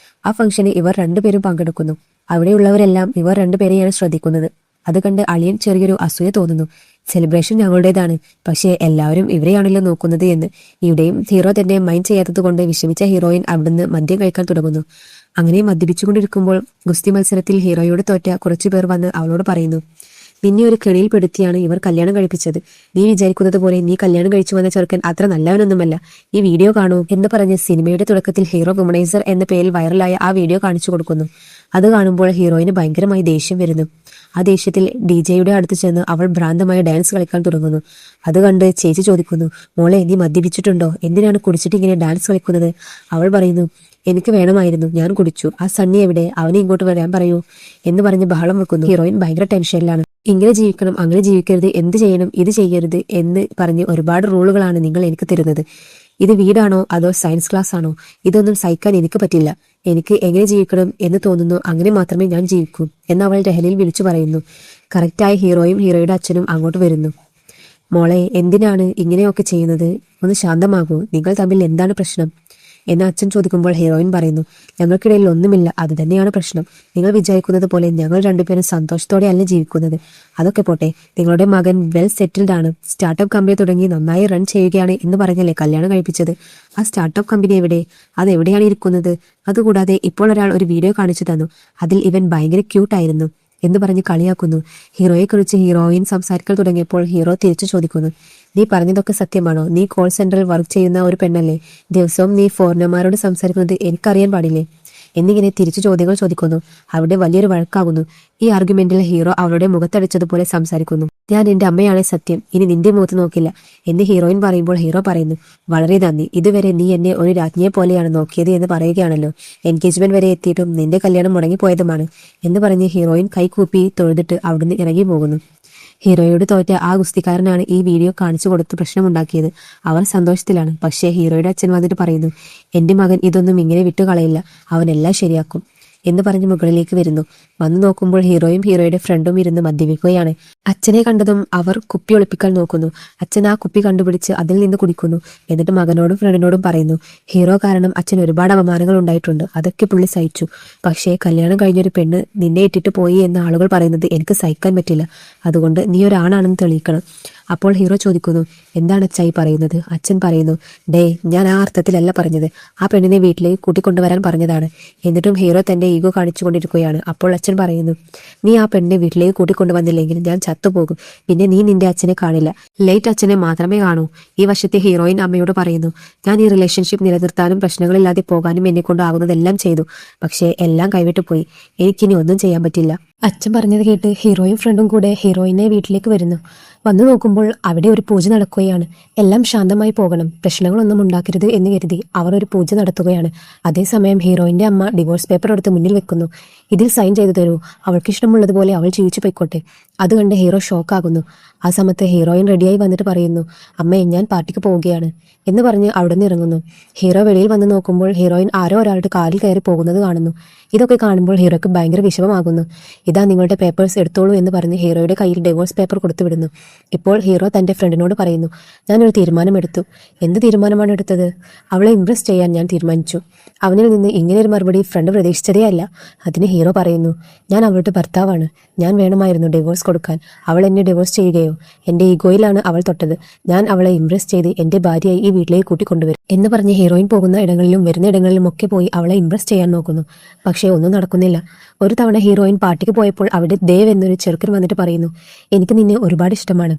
ആ ഫംഗ്ഷന് ഇവർ രണ്ടുപേരും പങ്കെടുക്കുന്നു. അവിടെയുള്ളവരെല്ലാം ഇവർ രണ്ടുപേരെയാണ് ശ്രദ്ധിക്കുന്നത്. അത് കണ്ട് അളിയൻ ചെറിയൊരു അസൂയ തോന്നുന്നു. സെലിബ്രേഷൻ ഞങ്ങളുടേതാണ്, പക്ഷേ എല്ലാവരും ഇവരെയാണല്ലോ നോക്കുന്നത് എന്ന്. ഇവിടെയും ഹീറോ തന്നെ മൈൻഡ് ചെയ്യാത്തത് കൊണ്ട് വിഷമിച്ച ഹീറോയിൻ അവിടുന്ന് മദ്യം കഴിക്കാൻ തുടങ്ങുന്നു. അങ്ങനെ മദ്യപിച്ചുകൊണ്ടിരിക്കുമ്പോൾ ഗുസ്തി മത്സരത്തിൽ ഹീറോയോട് തോറ്റ കുറച്ചുപേർ വന്ന് അവളോട് പറയുന്നു, നിന്നെ ഒരു കെണിയിൽ പെടുത്തിയാണ് ഇവർ കല്യാണം കഴിപ്പിച്ചത്. നീ വിചാരിക്കുന്നത് പോലെ നീ കല്യാണം കഴിച്ചു വന്ന ചെറുക്കൻ അത്ര നല്ലവനൊന്നുമല്ല. ഈ വീഡിയോ കാണൂ എന്ന് പറഞ്ഞ് സിനിമയുടെ തുടക്കത്തിൽ ഹീറോ വുമണൈസർ എന്ന പേരിൽ വൈറലായ ആ വീഡിയോ കാണിച്ചു കൊടുക്കുന്നു. അത് കാണുമ്പോൾ ഹീറോയിന് ഭയങ്കരമായി ദേഷ്യം വരുന്നു. ആ ദേഷ്യത്തിൽ ഡിജെയുടെ അടുത്ത് ചെന്ന് അവൾ ഭ്രാന്തമായ ഡാൻസ് കളിക്കാൻ തുടങ്ങുന്നു. അത് കണ്ട് ചേച്ചി ചോദിക്കുന്നു, മോളെ നീ മദ്യപിച്ചിട്ടുണ്ടോ? എന്തിനാണ് കുടിച്ചിട്ട് ഇങ്ങനെ ഡാൻസ് കളിക്കുന്നത്? അവൾ പറയുന്നു, എനിക്ക് വേണമായിരുന്നു, ഞാൻ കുടിച്ചു. ആ സണ്ണി എവിടെ? അവനെ ഇങ്ങോട്ട് വരാൻ പറയൂ എന്ന് പറഞ്ഞ് ബഹളം വെക്കുന്നു. ഹീറോയിൻ ഭയങ്കര ടെൻഷനിലാണ്. ഇങ്ങനെ ജീവിക്കണം, അങ്ങനെ ജീവിക്കരുത്, എന്ത് ചെയ്യണം, ഇത് ചെയ്യരുത് എന്ന് പറഞ്ഞ് ഒരുപാട് റൂളുകളാണ് നിങ്ങൾ എനിക്ക് തരുന്നത്. ഇത് വീടാണോ അതോ സയൻസ് ക്ലാസ് ആണോ? ഇതൊന്നും സഹിക്കാൻ എനിക്ക് പറ്റില്ല. എനിക്ക് എങ്ങനെ ജീവിക്കണം എന്ന് തോന്നുന്നു അങ്ങനെ മാത്രമേ ഞാൻ ജീവിക്കൂ എന്ന് അവൾ ലഹരിയിൽ വിളിച്ചു പറയുന്നു. കറക്റ്റായി ഹീറോയും ഹീറോയുടെ അച്ഛനും അങ്ങോട്ട് വരുന്നു. മോളെ എന്തിനാണ് ഇങ്ങനെയൊക്കെ ചെയ്യുന്നത്? ഒന്ന് ശാന്തമാകൂ, നിങ്ങൾ തമ്മിൽ എന്താണ് പ്രശ്നം എന്ന് അച്ഛൻ ചോദിക്കുമ്പോൾ ഹീറോയിൻ പറയുന്നു, ഞങ്ങൾക്കിടയിൽ ഒന്നുമില്ല, അത് തന്നെയാണ് പ്രശ്നം. നിങ്ങൾ വിചാരിക്കുന്നത് പോലെ ഞങ്ങൾ രണ്ടുപേരും സന്തോഷത്തോടെയല്ല ജീവിക്കുന്നത്. അതൊക്കെ പോട്ടെ, നിങ്ങളുടെ മകൻ വെൽ സെറ്റിൽഡ് ആണ്, സ്റ്റാർട്ടപ്പ് കമ്പനി തുടങ്ങി നന്നായി റൺ ചെയ്യുകയാണ് എന്ന് പറഞ്ഞല്ലേ കല്യാണം കഴിപ്പിച്ചത്. ആ സ്റ്റാർട്ടപ്പ് കമ്പനി എവിടെ? അതെവിടെയാണ് ഇരിക്കുന്നത്? അതുകൂടാതെ ഇപ്പോൾ ഒരാൾ ഒരു വീഡിയോ കാണിച്ചു തന്നു, അതിൽ ഇവൻ ഭയങ്കര ക്യൂട്ടായിരുന്നു എന്ന് പറഞ്ഞ് കളിയാക്കുന്നു. ഹീറോയെക്കുറിച്ച് ഹീറോയിൻ സംസാരിക്കാൻ തുടങ്ങിയപ്പോൾ ഹീറോ തിരിച്ചു ചോദിക്കുന്നു, നീ പറഞ്ഞതൊക്കെ സത്യമാണോ? നീ കോൾ സെന്ററിൽ വർക്ക് ചെയ്യുന്ന ഒരു പെണ്ണല്ലേ? ദിവസവും നീ ഫോറിനർമാരോട് സംസാരിക്കുന്നത് എനിക്കറിയാൻ പാടില്ലേ എന്നിങ്ങനെ തിരിച്ചു ചോദ്യങ്ങൾ ചോദിക്കുന്നു. അവിടെ വലിയൊരു വഴക്കാകുന്നു. ഈ ആർഗ്യുമെന്റിൽ ഹീറോ അവളുടെ മുഖത്തടിച്ചതുപോലെ സംസാരിക്കുന്നു. ഞാൻ എന്റെ അമ്മയാണ് സത്യം, ഇനി നിന്റെ മുഖത്ത് നോക്കില്ല എന്ന് ഹീറോയിൻ പറയുമ്പോൾ ഹീറോ പറയുന്നു, വളരെ നന്ദി, ഇതുവരെ നീ എന്നെ ഒരു രാജ്ഞിയെ പോലെയാണ് നോക്കിയത് എന്ന് പറയുകയാണല്ലോ. എൻഗേജ്മെന്റ് വരെ എത്തിയിട്ടും നിന്റെ കല്യാണം മുടങ്ങിപ്പോയതുമാണ് എന്ന് പറഞ്ഞ് ഹീറോയിൻ കൈകൂപ്പി തൊഴുതിട്ട് അവിടുന്ന് ഇറങ്ങി പോകുന്നു. ഹീറോയോട് തോറ്റ ആ ഗുസ്തിക്കാരനാണ് ഈ വീഡിയോ കാണിച്ചു കൊടുത്ത് പ്രശ്നമുണ്ടാക്കിയത്. അവർ സന്തോഷത്തിലാണ്. പക്ഷേ ഹീറോയുടെ അച്ഛൻ വന്നിട്ട് പറയുന്നു, എന്റെ മകൻ ഇതൊന്നും ഇങ്ങനെ വിട്ടുകളയില്ല, അവനെല്ലാം ശരിയാക്കും എന്ന് പറഞ്ഞ് മുകളിലേക്ക് വരുന്നു. വന്നു നോക്കുമ്പോൾ ഹീറോയും ഹീറോയുടെ ഫ്രണ്ടും ഇരുന്ന് മദ്യപിക്കുകയാണ്. അച്ഛനെ കണ്ടതും അവർ കുപ്പി ഒളിപ്പിക്കാൻ നോക്കുന്നു. അച്ഛൻ ആ കുപ്പി കണ്ടുപിടിച്ച് അതിൽ നിന്ന് കുടിക്കുന്നു. എന്നിട്ട് മകനോടും ഫ്രണ്ടിനോടും പറയുന്നു, ഹീറോ കാരണം അച്ഛൻ ഒരുപാട് അപമാനങ്ങൾ ഉണ്ടായിട്ടുണ്ട്, അതൊക്കെ പുള്ളി സഹിച്ചു. പക്ഷേ കല്യാണം കഴിഞ്ഞൊരു പെണ്ണ് നിന്നെ ഇട്ടിട്ട് പോയി എന്ന് ആളുകൾ പറയുന്നത് എനിക്ക് സഹിക്കാൻ പറ്റില്ല. അതുകൊണ്ട് നീ ഒരാണാണെന്ന് തെളിയിക്കണം. അപ്പോൾ ഹീറോ ചോദിക്കുന്നു, എന്താണ് അച്ഛായി പറയുന്നത്? അച്ഛൻ പറയുന്നു, ഡേ, ഞാൻ ആ അർത്ഥത്തിലല്ല പറഞ്ഞത്, ആ പെണ്ണിനെ വീട്ടിലേക്ക് കൂട്ടിക്കൊണ്ടുവരാൻ പറഞ്ഞതാണ്. എന്നിട്ടും ഹീറോ തന്റെ ഈഗോ കാണിച്ചുകൊണ്ടിരിക്കുകയാണ്. അപ്പോൾ അച്ഛൻ പറയുന്നു, നീ ആ പെണ്ണിനെ വീട്ടിലേക്ക് കൂട്ടിക്കൊണ്ടുവന്നില്ലെങ്കിൽ ഞാൻ ചത്തുപോകും, പിന്നെ നീ നിന്റെ അച്ഛനെ കാണില്ല, ലേറ്റ് അച്ഛനെ മാത്രമേ കാണൂ. ഈ വശത്തെ ഹീറോയിൻ അമ്മയോട് പറയുന്നു, ഞാൻ ഈ റിലേഷൻഷിപ്പ് നിലനിർത്താനും പ്രശ്നങ്ങളില്ലാതെ പോകാനും എന്നെ കൊണ്ടാകുന്നതെല്ലാം ചെയ്തു, പക്ഷേ എല്ലാം കൈവിട്ടു പോയി, എനിക്കിനി ഒന്നും ചെയ്യാൻ പറ്റില്ല. അച്ഛൻ പറഞ്ഞത് കേട്ട് ഹീറോയും ഫ്രണ്ടും കൂടെ ഹീറോയിനെ വീട്ടിലേക്ക് വരുന്നു. വന്നു നോക്കുമ്പോൾ അവിടെ ഒരു പൂജ നടക്കുകയാണ്. എല്ലാം ശാന്തമായി പോകണം, പ്രശ്നങ്ങളൊന്നും ഉണ്ടാക്കരുത് എന്ന് കരുതി അവർ ഒരു പൂജ നടത്തുകയാണ്. അതേസമയം ഹീറോയിന്റെ അമ്മ ഡിവോഴ്സ് പേപ്പർ എടുത്ത് മുന്നിൽ വെക്കുന്നു. ഇതിൽ സൈൻ ചെയ്തു തരൂ, അവൾക്ക് ഇഷ്ടമുള്ളതുപോലെ അവൾ ജീവിച്ചു പോയിക്കോട്ടെ. അത് കണ്ട് ഹീറോ ഷോക്കാകുന്നു. ആ സമയത്ത് ഹീറോയിൻ റെഡിയായി വന്നിട്ട് പറയുന്നു, അമ്മേ, ഞാൻ പാർട്ടിക്ക് പോവുകയാണ് എന്ന് പറഞ്ഞ് അവിടെ നിന്ന് ഇറങ്ങുന്നു. ഹീറോ വെളിയിൽ വന്ന് നോക്കുമ്പോൾ ഹീറോയിൻ ആരോ ഒരാളുടെ കാലിൽ കയറി പോകുന്നത് കാണുന്നു. ഇതൊക്കെ കാണുമ്പോൾ ഹീറോയ്ക്ക് ഭയങ്കര വിഷമമാകുന്നു. ഇതാ നിങ്ങളുടെ പേപ്പേഴ്സ് എടുത്തോളൂ എന്ന് പറഞ്ഞ് ഹീറോയുടെ കയ്യിൽ ഡിവോഴ്സ് പേപ്പർ കൊടുത്തു വിടുന്നു. ഇപ്പോൾ ഹീറോ തന്റെ ഫ്രണ്ടിനോട് പറയുന്നു, ഞാനൊരു തീരുമാനമെടുത്തു. എന്ത് തീരുമാനമാണ് എടുത്തത്? അവളെ ഇംപ്രസ് ചെയ്യാൻ ഞാൻ തീരുമാനിച്ചു. അവനിൽ നിന്ന് ഇങ്ങനെയൊരു മറുപടി ഫ്രണ്ട് പ്രതീക്ഷിച്ചതേ അല്ല. അതിന് ഹീറോ പറയുന്നു, ഞാൻ അവളുടെ ഭർത്താവാണ്, ഞാൻ വേണമായിരുന്നു ഡിവോഴ്സ് കൊടുക്കാൻ. അവൾ എന്നെ ഡിവോഴ്സ് ചെയ്യുകയോ? എന്റെ ഈഗോയിലാണ് അവൾ തൊട്ടത്. ഞാൻ അവളെ ഇംപ്രസ് ചെയ്ത് എന്റെ ഭാര്യയായി ഈ വീട്ടിലേക്ക് കൂട്ടിക്കൊണ്ടുവരും എന്ന് പറഞ്ഞ് ഹീറോയിൻ പോകുന്ന ഇടങ്ങളിലും വരുന്ന ഇടങ്ങളിലും ഒക്കെ പോയി അവളെ ഇംപ്രസ് ചെയ്യാൻ നോക്കുന്നു. പക്ഷേ ഒന്നും നടക്കുന്നില്ല. ഒരു തവണ ഹീറോയിൻ പാർട്ടിക്ക് പോയപ്പോൾ അവിടെ ദേവ് എന്നൊരു ചെറുക്കൻ വന്നിട്ട് പറയുന്നു, എനിക്ക് നിന്നെ ഒരുപാട് ഇഷ്ടമാണ്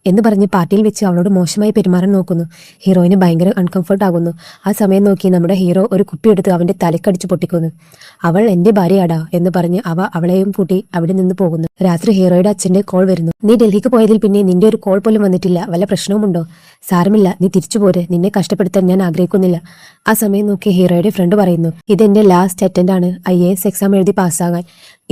എന്ന് പറഞ്ഞ് പാർട്ടിയിൽ വെച്ച് അവളോട് മോശമായി പെരുമാറാൻ നോക്കുന്നു. ഹീറോയിന് ഭയങ്കര അൺകംഫർട്ട് ആകുന്നു. ആ സമയം നോക്കി നമ്മുടെ ഹീറോ ഒരു കുപ്പിയെടുത്ത് അവന്റെ തലക്കടിച്ച് പൊട്ടിക്കുന്നു. അവൾ എന്റെ ഭാര്യയാടാ എന്ന് പറഞ്ഞ് അവളെയും കൂട്ടി അവിടെ നിന്ന് പോകുന്നു. രാത്രി ഹീറോയുടെ അച്ഛന്റെ കോൾ വരുന്നു. നീ ഡൽഹിക്ക് പോയതിൽ പിന്നെ നിന്റെ ഒരു കോൾ പോലും വന്നിട്ടില്ല, വല്ല പ്രശ്നവുമുണ്ടോ? സാരമില്ല, നീ തിരിച്ചു പോരെ, നിന്നെ കഷ്ടപ്പെടുത്താൻ ഞാൻ ആഗ്രഹിക്കുന്നില്ല. ആ സമയം നോക്കി ഹീറോയുടെ ഫ്രണ്ട് പറയുന്നു, ഇതെന്റെ ലാസ്റ്റ് അറ്റൻഡ് ആണ് IAS എക്സാം എഴുതി പാസ്സാകാൻ.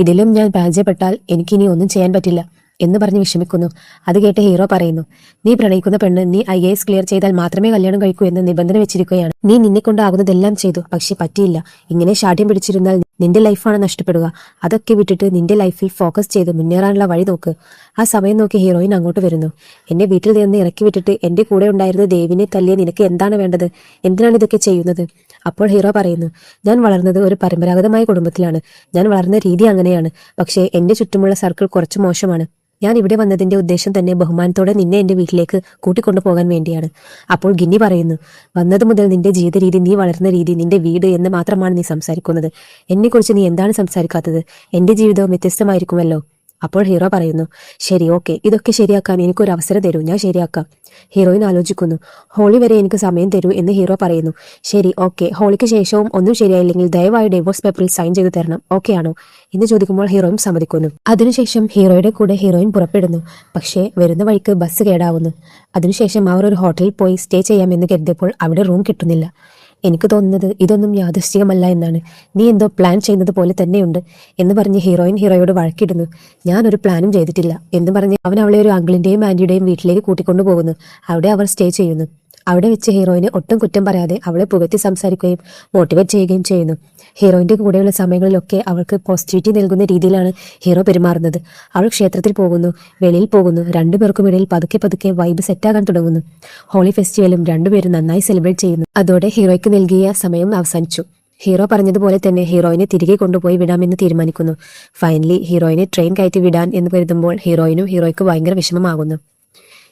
ഇതിലും ഞാൻ പരാജയപ്പെട്ടാൽ എനിക്കിനി ഒന്നും ചെയ്യാൻ പറ്റില്ല. എന്ന് പറഞ്ഞ് വിഷമിക്കുന്നു. അത് കേട്ട് ഹീറോ പറയുന്നു, നീ പ്രണയിക്കുന്ന പെണ്ണ് നീ IAS ക്ലിയർ ചെയ്താൽ മാത്രമേ കല്യാണം കഴിക്കൂ എന്ന് നിബന്ധന വെച്ചിരിക്കുകയാണ്. നീ നിന്നെ കൊണ്ടാകുന്നതെല്ലാം ചെയ്തു, പക്ഷെ പറ്റിയില്ല. ഇങ്ങനെ ശാഠ്യം പിടിച്ചിരുന്നാൽ നിന്റെ ലൈഫാണ് നഷ്ടപ്പെടുക. അതൊക്കെ വിട്ടിട്ട് നിന്റെ ലൈഫിൽ ഫോക്കസ് ചെയ്ത് മുന്നേറാനുള്ള വഴി നോക്ക്. ആ സമയം നോക്കി ഹീറോയിൻ അങ്ങോട്ട് വരുന്നു. എന്നെ വീട്ടിൽ നിന്ന് ഇറക്കി വിട്ടിട്ട് എന്റെ കൂടെ ഉണ്ടായിരുന്ന ദേവിനെ തല്ലിയ നിനക്ക് എന്താണ് വേണ്ടത്? എന്തിനാണ് ഇതൊക്കെ ചെയ്യുന്നത്? അപ്പോൾ ഹീറോ പറയുന്നു, ഞാൻ വളർന്നത് ഒരു പരമ്പരാഗതമായ കുടുംബത്തിലാണ്. ഞാൻ വളർന്ന രീതി അങ്ങനെയാണ്. പക്ഷേ എന്റെ ചുറ്റുമുള്ള സർക്കിൾ കുറച്ച് മോശമാണ്. ഞാൻ ഇവിടെ വന്നതിന്റെ ഉദ്ദേശം തന്നെ ബഹുമാനത്തോടെ നിന്നെ എന്റെ വീട്ടിലേക്ക് കൂട്ടിക്കൊണ്ടു പോകാൻ വേണ്ടിയാണ്. അപ്പോൾ ഗിന്നി പറയുന്നു, വന്നത് മുതൽ നിന്റെ ജീവിത രീതി, നീ വളർന്ന രീതി, നിന്റെ വീട് എന്ന് മാത്രമാണ് നീ സംസാരിക്കുന്നത്. എന്നെക്കുറിച്ച് നീ എന്താണ് സംസാരിക്കാത്തത്? എന്റെ ജീവിതവും വ്യത്യസ്തമായിരിക്കുമല്ലോ. അപ്പോൾ ഹീറോ പറയുന്നു, ശരി, ഓക്കെ, ഇതൊക്കെ ശരിയാക്കാൻ എനിക്കൊരു അവസരം തരൂ, ഞാൻ ശരിയാക്കാം. ഹീറോയിൻ ആലോചിക്കുന്നു. ഹോളി വരെ എനിക്ക് സമയം തരൂ എന്ന് ഹീറോ പറയുന്നു. ശരി, ഓക്കെ, ഹോളിക്ക് ശേഷവും ഒന്നും ശരിയായില്ലെങ്കിൽ ദയവായി ഡൈവോഴ്സ് പേപ്പറിൽ സൈൻ ചെയ്ത് തരണം, ഓക്കെ ആണോ എന്ന് ചോദിക്കുമ്പോൾ ഹീറോയിൻ സമ്മതിക്കുന്നു. അതിനുശേഷം ഹീറോയുടെ കൂടെ ഹീറോയിൻ പുറപ്പെടുന്നു. പക്ഷേ വരുന്ന വഴിക്ക് ബസ് കേടാവുന്നു. അതിനുശേഷം അവർ ഒരു ഹോട്ടലിൽ പോയി സ്റ്റേ ചെയ്യാമെന്ന് കരുതിയപ്പോൾ അവിടെ റൂം കിട്ടുന്നില്ല. എനിക്ക് തോന്നുന്നത് ഇതൊന്നും യാദൃശ്ചികമല്ല എന്നാണ്. നീ എന്തോ പ്ലാൻ ചെയ്യുന്നത് പോലെ തന്നെയുണ്ട് എന്ന് പറഞ്ഞ് ഹീറോയിൻ ഹീറോയോട് വഴക്കിടുന്നു. ഞാനൊരു പ്ലാനും ചെയ്തിട്ടില്ല എന്ന് പറഞ്ഞ് അവൻ അവളെ ഒരു അങ്കിളിന്റെയും ആന്റിയുടെയും വീട്ടിലേക്ക് കൂട്ടിക്കൊണ്ടു പോകുന്നു. അവിടെ അവർ സ്റ്റേ ചെയ്യുന്നു. അവിടെ വെച്ച് ഹീറോയിനെ ഒട്ടും കുറ്റം പറയാതെ അവളെ പുകഴ്ത്തി സംസാരിക്കുകയും മോട്ടിവേറ്റ് ചെയ്യുകയും ചെയ്യുന്നു. ഹീറോയിന്റെ കൂടെയുള്ള സമയങ്ങളിലൊക്കെ അവൾക്ക് പോസിറ്റിവിറ്റി നൽകുന്ന രീതിയിലാണ് ഹീറോ പെരുമാറുന്നത്. അവൾ ക്ഷേത്രത്തിൽ പോകുന്നു, വെളിയിൽ പോകുന്നു. രണ്ടുപേർക്കും ഇടയിൽ പതുക്കെ പതുക്കെ വൈബ് സെറ്റാകാൻ തുടങ്ങുന്നു. ഹോളി ഫെസ്റ്റിവലും രണ്ടുപേരും നന്നായി സെലിബ്രേറ്റ് ചെയ്യുന്നു. അതോടെ ഹീറോയ്ക്ക് നൽകിയ സമയം അവസാനിച്ചു. ഹീറോ പറഞ്ഞതുപോലെ തന്നെ ഹീറോയിനെ തിരികെ കൊണ്ടുപോയി വിടാമെന്ന് തീരുമാനിക്കുന്നു. ഫൈനലി ഹീറോയിനെ ട്രെയിൻ കയറ്റി വിടാൻ എന്ന് കരുതുമ്പോൾ ഹീറോയിനും ഹീറോയ്ക്ക് ഭയങ്കര വിഷമമാകുന്നു.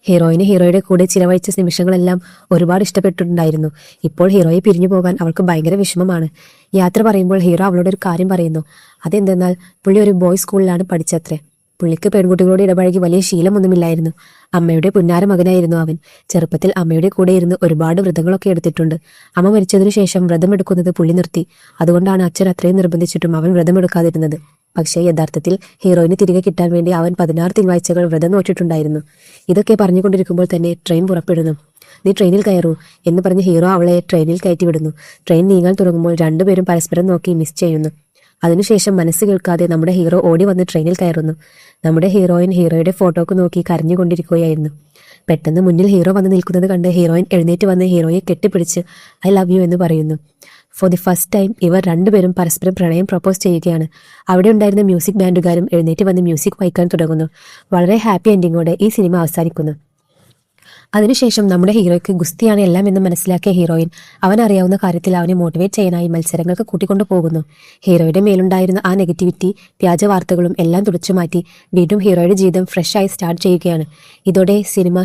ഹീറോയിന് ഹീറോയുടെ കൂടെ ചിലവഴിച്ച നിമിഷങ്ങളെല്ലാം ഒരുപാട് ഇഷ്ടപ്പെട്ടിട്ടുണ്ടായിരുന്നു. ഇപ്പോൾ ഹീറോയെ പിരിഞ്ഞു പോകാൻ അവൾക്ക് ഭയങ്കര വിഷമമാണ്. യാത്ര പറയുമ്പോൾ ഹീറോ അവളോട് ഒരു കാര്യം പറയുന്നു. അതെന്തെന്നാൽ പുള്ളി ഒരു ബോയ്സ് സ്കൂളിലാണ് പഠിച്ചത്രേ. പുള്ളിക്ക് പെൺകുട്ടികളോട് ഇടപഴകി വലിയ ശീലമൊന്നുമില്ലായിരുന്നു. അമ്മയുടെ പുന്നാര മകനായിരുന്നു അവൻ. ചെറുപ്പത്തിൽ അമ്മയുടെ കൂടെ ഇരുന്ന് ഒരുപാട് വ്രതങ്ങളൊക്കെ എടുത്തിട്ടുണ്ട്. അമ്മ മരിച്ചതിനു ശേഷം വ്രതമെടുക്കുന്നത് പുള്ളി നിർത്തി. അതുകൊണ്ടാണ് അച്ഛൻ അത്രയും നിർബന്ധിച്ചിട്ടും അവൻ വ്രതമെടുക്കാതിരുന്നത്. പക്ഷേ യഥാർത്ഥത്തിൽ ഹീറോയിന് തിരികെ കിട്ടാൻ വേണ്ടി അവൻ 16 തിങ്കളാഴ്ചകൾ വ്രതം നോറ്റിട്ടുണ്ടായിരുന്നു. ഇതൊക്കെ പറഞ്ഞുകൊണ്ടിരിക്കുമ്പോൾ തന്നെ ട്രെയിൻ പുറപ്പെടുന്നു. നീ ട്രെയിനിൽ കയറൂ എന്ന് പറഞ്ഞ് ഹീറോ അവളെ ട്രെയിനിൽ കയറ്റിവിടുന്നു. ട്രെയിൻ നീങ്ങാൻ തുടങ്ങുമ്പോൾ രണ്ടുപേരും പരസ്പരം നോക്കി മിസ് ചെയ്യുന്നു. അതിനുശേഷം മനസ്സ് കേൾക്കാതെ നമ്മുടെ ഹീറോ ഓടി വന്ന് ട്രെയിനിൽ കയറുന്നു. നമ്മുടെ ഹീറോയിൻ ഹീറോയുടെ ഫോട്ടോക്ക് നോക്കി കരഞ്ഞുകൊണ്ടിരിക്കുകയായിരുന്നു. പെട്ടെന്ന് മുന്നിൽ ഹീറോ വന്ന് നിൽക്കുന്നത് കണ്ട് ഹീറോയിൻ എഴുന്നേറ്റ് വന്ന് ഹീറോയെ കെട്ടിപ്പിടിച്ച് ഐ ലവ് യു എന്ന് പറയുന്നു. ഫോർ ദി ഫസ്റ്റ് ടൈം ഇവർ രണ്ടുപേരും പരസ്പരം പ്രണയം പ്രപ്പോസ് ചെയ്യുകയാണ്. അവിടെ ഉണ്ടായിരുന്ന മ്യൂസിക് ബാൻഡുകാരും എഴുന്നേറ്റ് വന്ന് മ്യൂസിക് വായിക്കാൻ തുടങ്ങുന്നു. വളരെ ഹാപ്പി എൻഡിങ്ങോടെ ഈ സിനിമ അവസാനിക്കുന്നു. അതിനുശേഷം നമ്മുടെ ഹീറോയ്ക്ക് ഗുസ്തിയാണ് എല്ലാം എന്ന് മനസ്സിലാക്കിയ ഹീറോയിൻ അവൻ അറിയാവുന്ന കാര്യത്തിൽ അവനെ മോട്ടിവേറ്റ് ചെയ്യാനായി മത്സരങ്ങൾക്ക് കൂട്ടിക്കൊണ്ടു പോകുന്നു. ഹീറോയുടെ മേലുണ്ടായിരുന്ന ആ നെഗറ്റിവിറ്റി, വ്യാജ വാർത്തകളും എല്ലാം തുടച്ചു മാറ്റി വീണ്ടും ഹീറോയുടെ ജീവിതം ഫ്രഷായി സ്റ്റാർട്ട് ചെയ്യുകയാണ്. ഇതോടെ സിനിമ